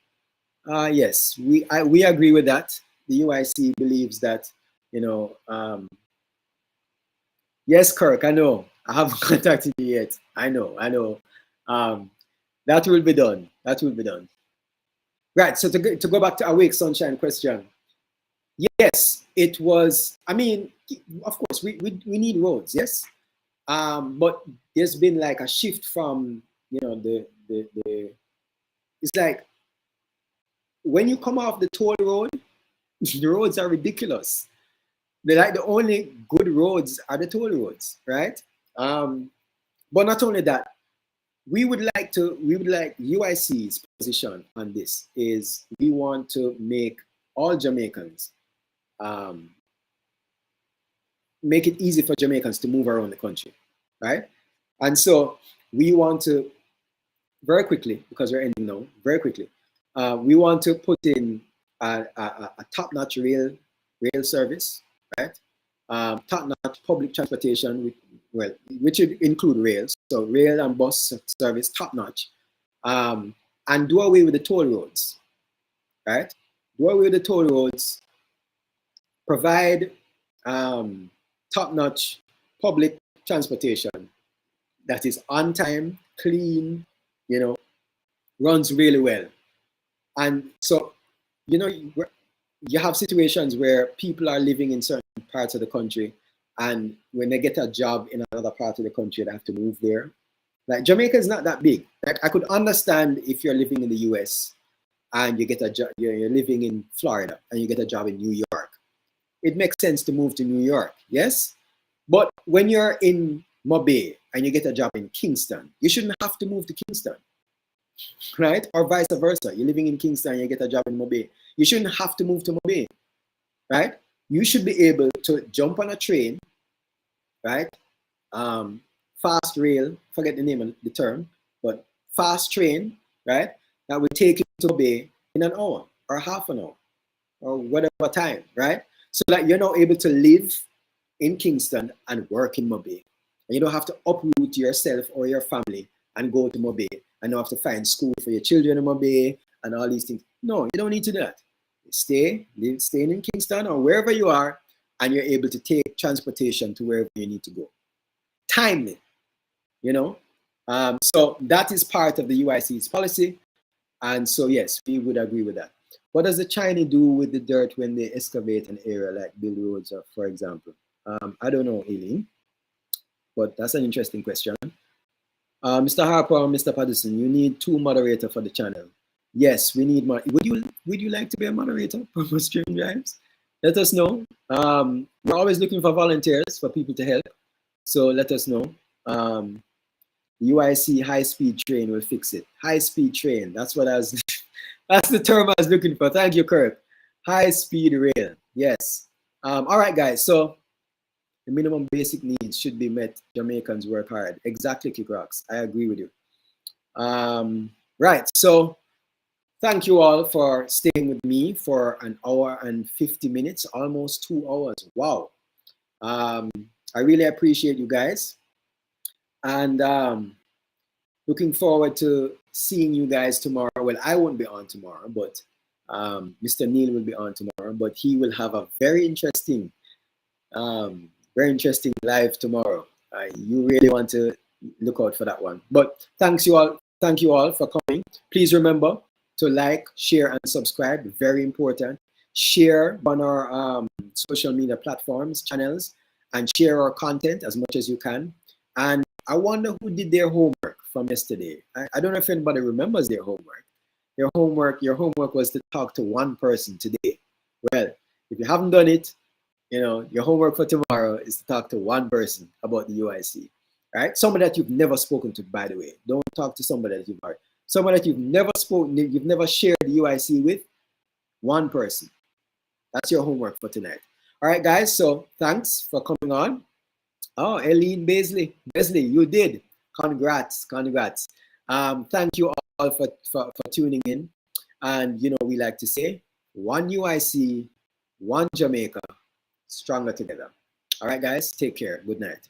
Speaker 3: Yes, we agree with that. The UIC believes that, yes, Kirk, I know. I haven't contacted you yet. I know. That will be done. Right, so to go back to Awake Sunshine question. Yes, it was, I mean, of course, we need roads, yes. But there's been like a shift from, it's like, when you come off the toll road, the roads are ridiculous. They're like the only good roads are the toll roads, right? But not only that, we would like UIC's position on this is we want to make all Jamaicans, make it easy for Jamaicans to move around the country, right? And so we want to, very quickly, because we're ending now, very quickly, we want to put in a top-notch rail service, right? Top-notch public transportation, which would include rails, so rail and bus service, top-notch, and do away with the toll roads, right? Do away with the toll roads, provide top-notch public transportation that is on time, clean, runs really well. And so, you have situations where people are living in certain parts of the country, and when they get a job in another part of the country, they have to move there. Like, Jamaica is not that big. Like, I could understand if you're living in the US and you get a job, you're living in Florida and you get a job in New York. It makes sense to move to New York, yes? But when you're in Mobay and you get a job in Kingston, you shouldn't have to move to Kingston, right? Or vice versa. You're living in Kingston and you get a job in Mobay. You shouldn't have to move to Mobay, right? You should be able to jump on a train, right? Fast rail, forget the name of the term, but fast train, right? That will take you to Mobay in an hour or half an hour or whatever time, right? So that you're now able to live in Kingston and work in Mobay. And you don't have to uproot yourself or your family and go to Mobay, and you have to find school for your children in Mobay and all these things. No, you don't need to do that. Staying in Kingston or wherever you are, and you're able to take transportation to wherever you need to go. Timely, so that is part of the UIC's policy. And so, yes, we would agree with that. What does the Chinese do with the dirt when they excavate an area like build roads, for example? I don't know, Aileen. but that's an interesting question. Mr. Harper and Mr. Patterson, you need 2 moderators for the channel. Yes, we need more. Would you like to be a moderator for Stream Drives? Let us know. We're always looking for volunteers, for people to help. So let us know. UIC high-speed train will fix it. High-speed train, that's what I was, that's the term I was looking for. Thank you, Kirk. High-speed rail, yes. All right, guys, so the minimum basic needs should be met. Jamaicans work hard. Exactly, Kick Rocks. I agree with you. Right, so thank you all for staying with me for 1 hour and 50 minutes, almost 2 hours. Wow. I really appreciate you guys. And looking forward to seeing you guys tomorrow. Well, I won't be on tomorrow, but Mr. Neil will be on tomorrow, but he will have a very interesting live tomorrow. You really want to look out for that one. But thank you all for coming. Please remember to like, share, and subscribe. Very important. Share on our social media platforms, channels, and share our content as much as you can. And I wonder who did their homework from yesterday. I don't know if anybody remembers their homework. Your homework was to talk to one person today. Well, if you haven't done it, you know, your homework for tomorrow is to talk to one person about the UIC, right? Someone that you've never spoken to, by the way. Don't talk to somebody that you've heard. Someone that you've never spoken, you've never shared the UIC with, one person. That's your homework for tonight. All right, guys, so thanks for coming on. Oh, Eileen Beasley, you did. Congrats. Thank you all for tuning in. And, you know, we like to say, one UIC, one Jamaica, stronger together. All right, guys, take care. Good night.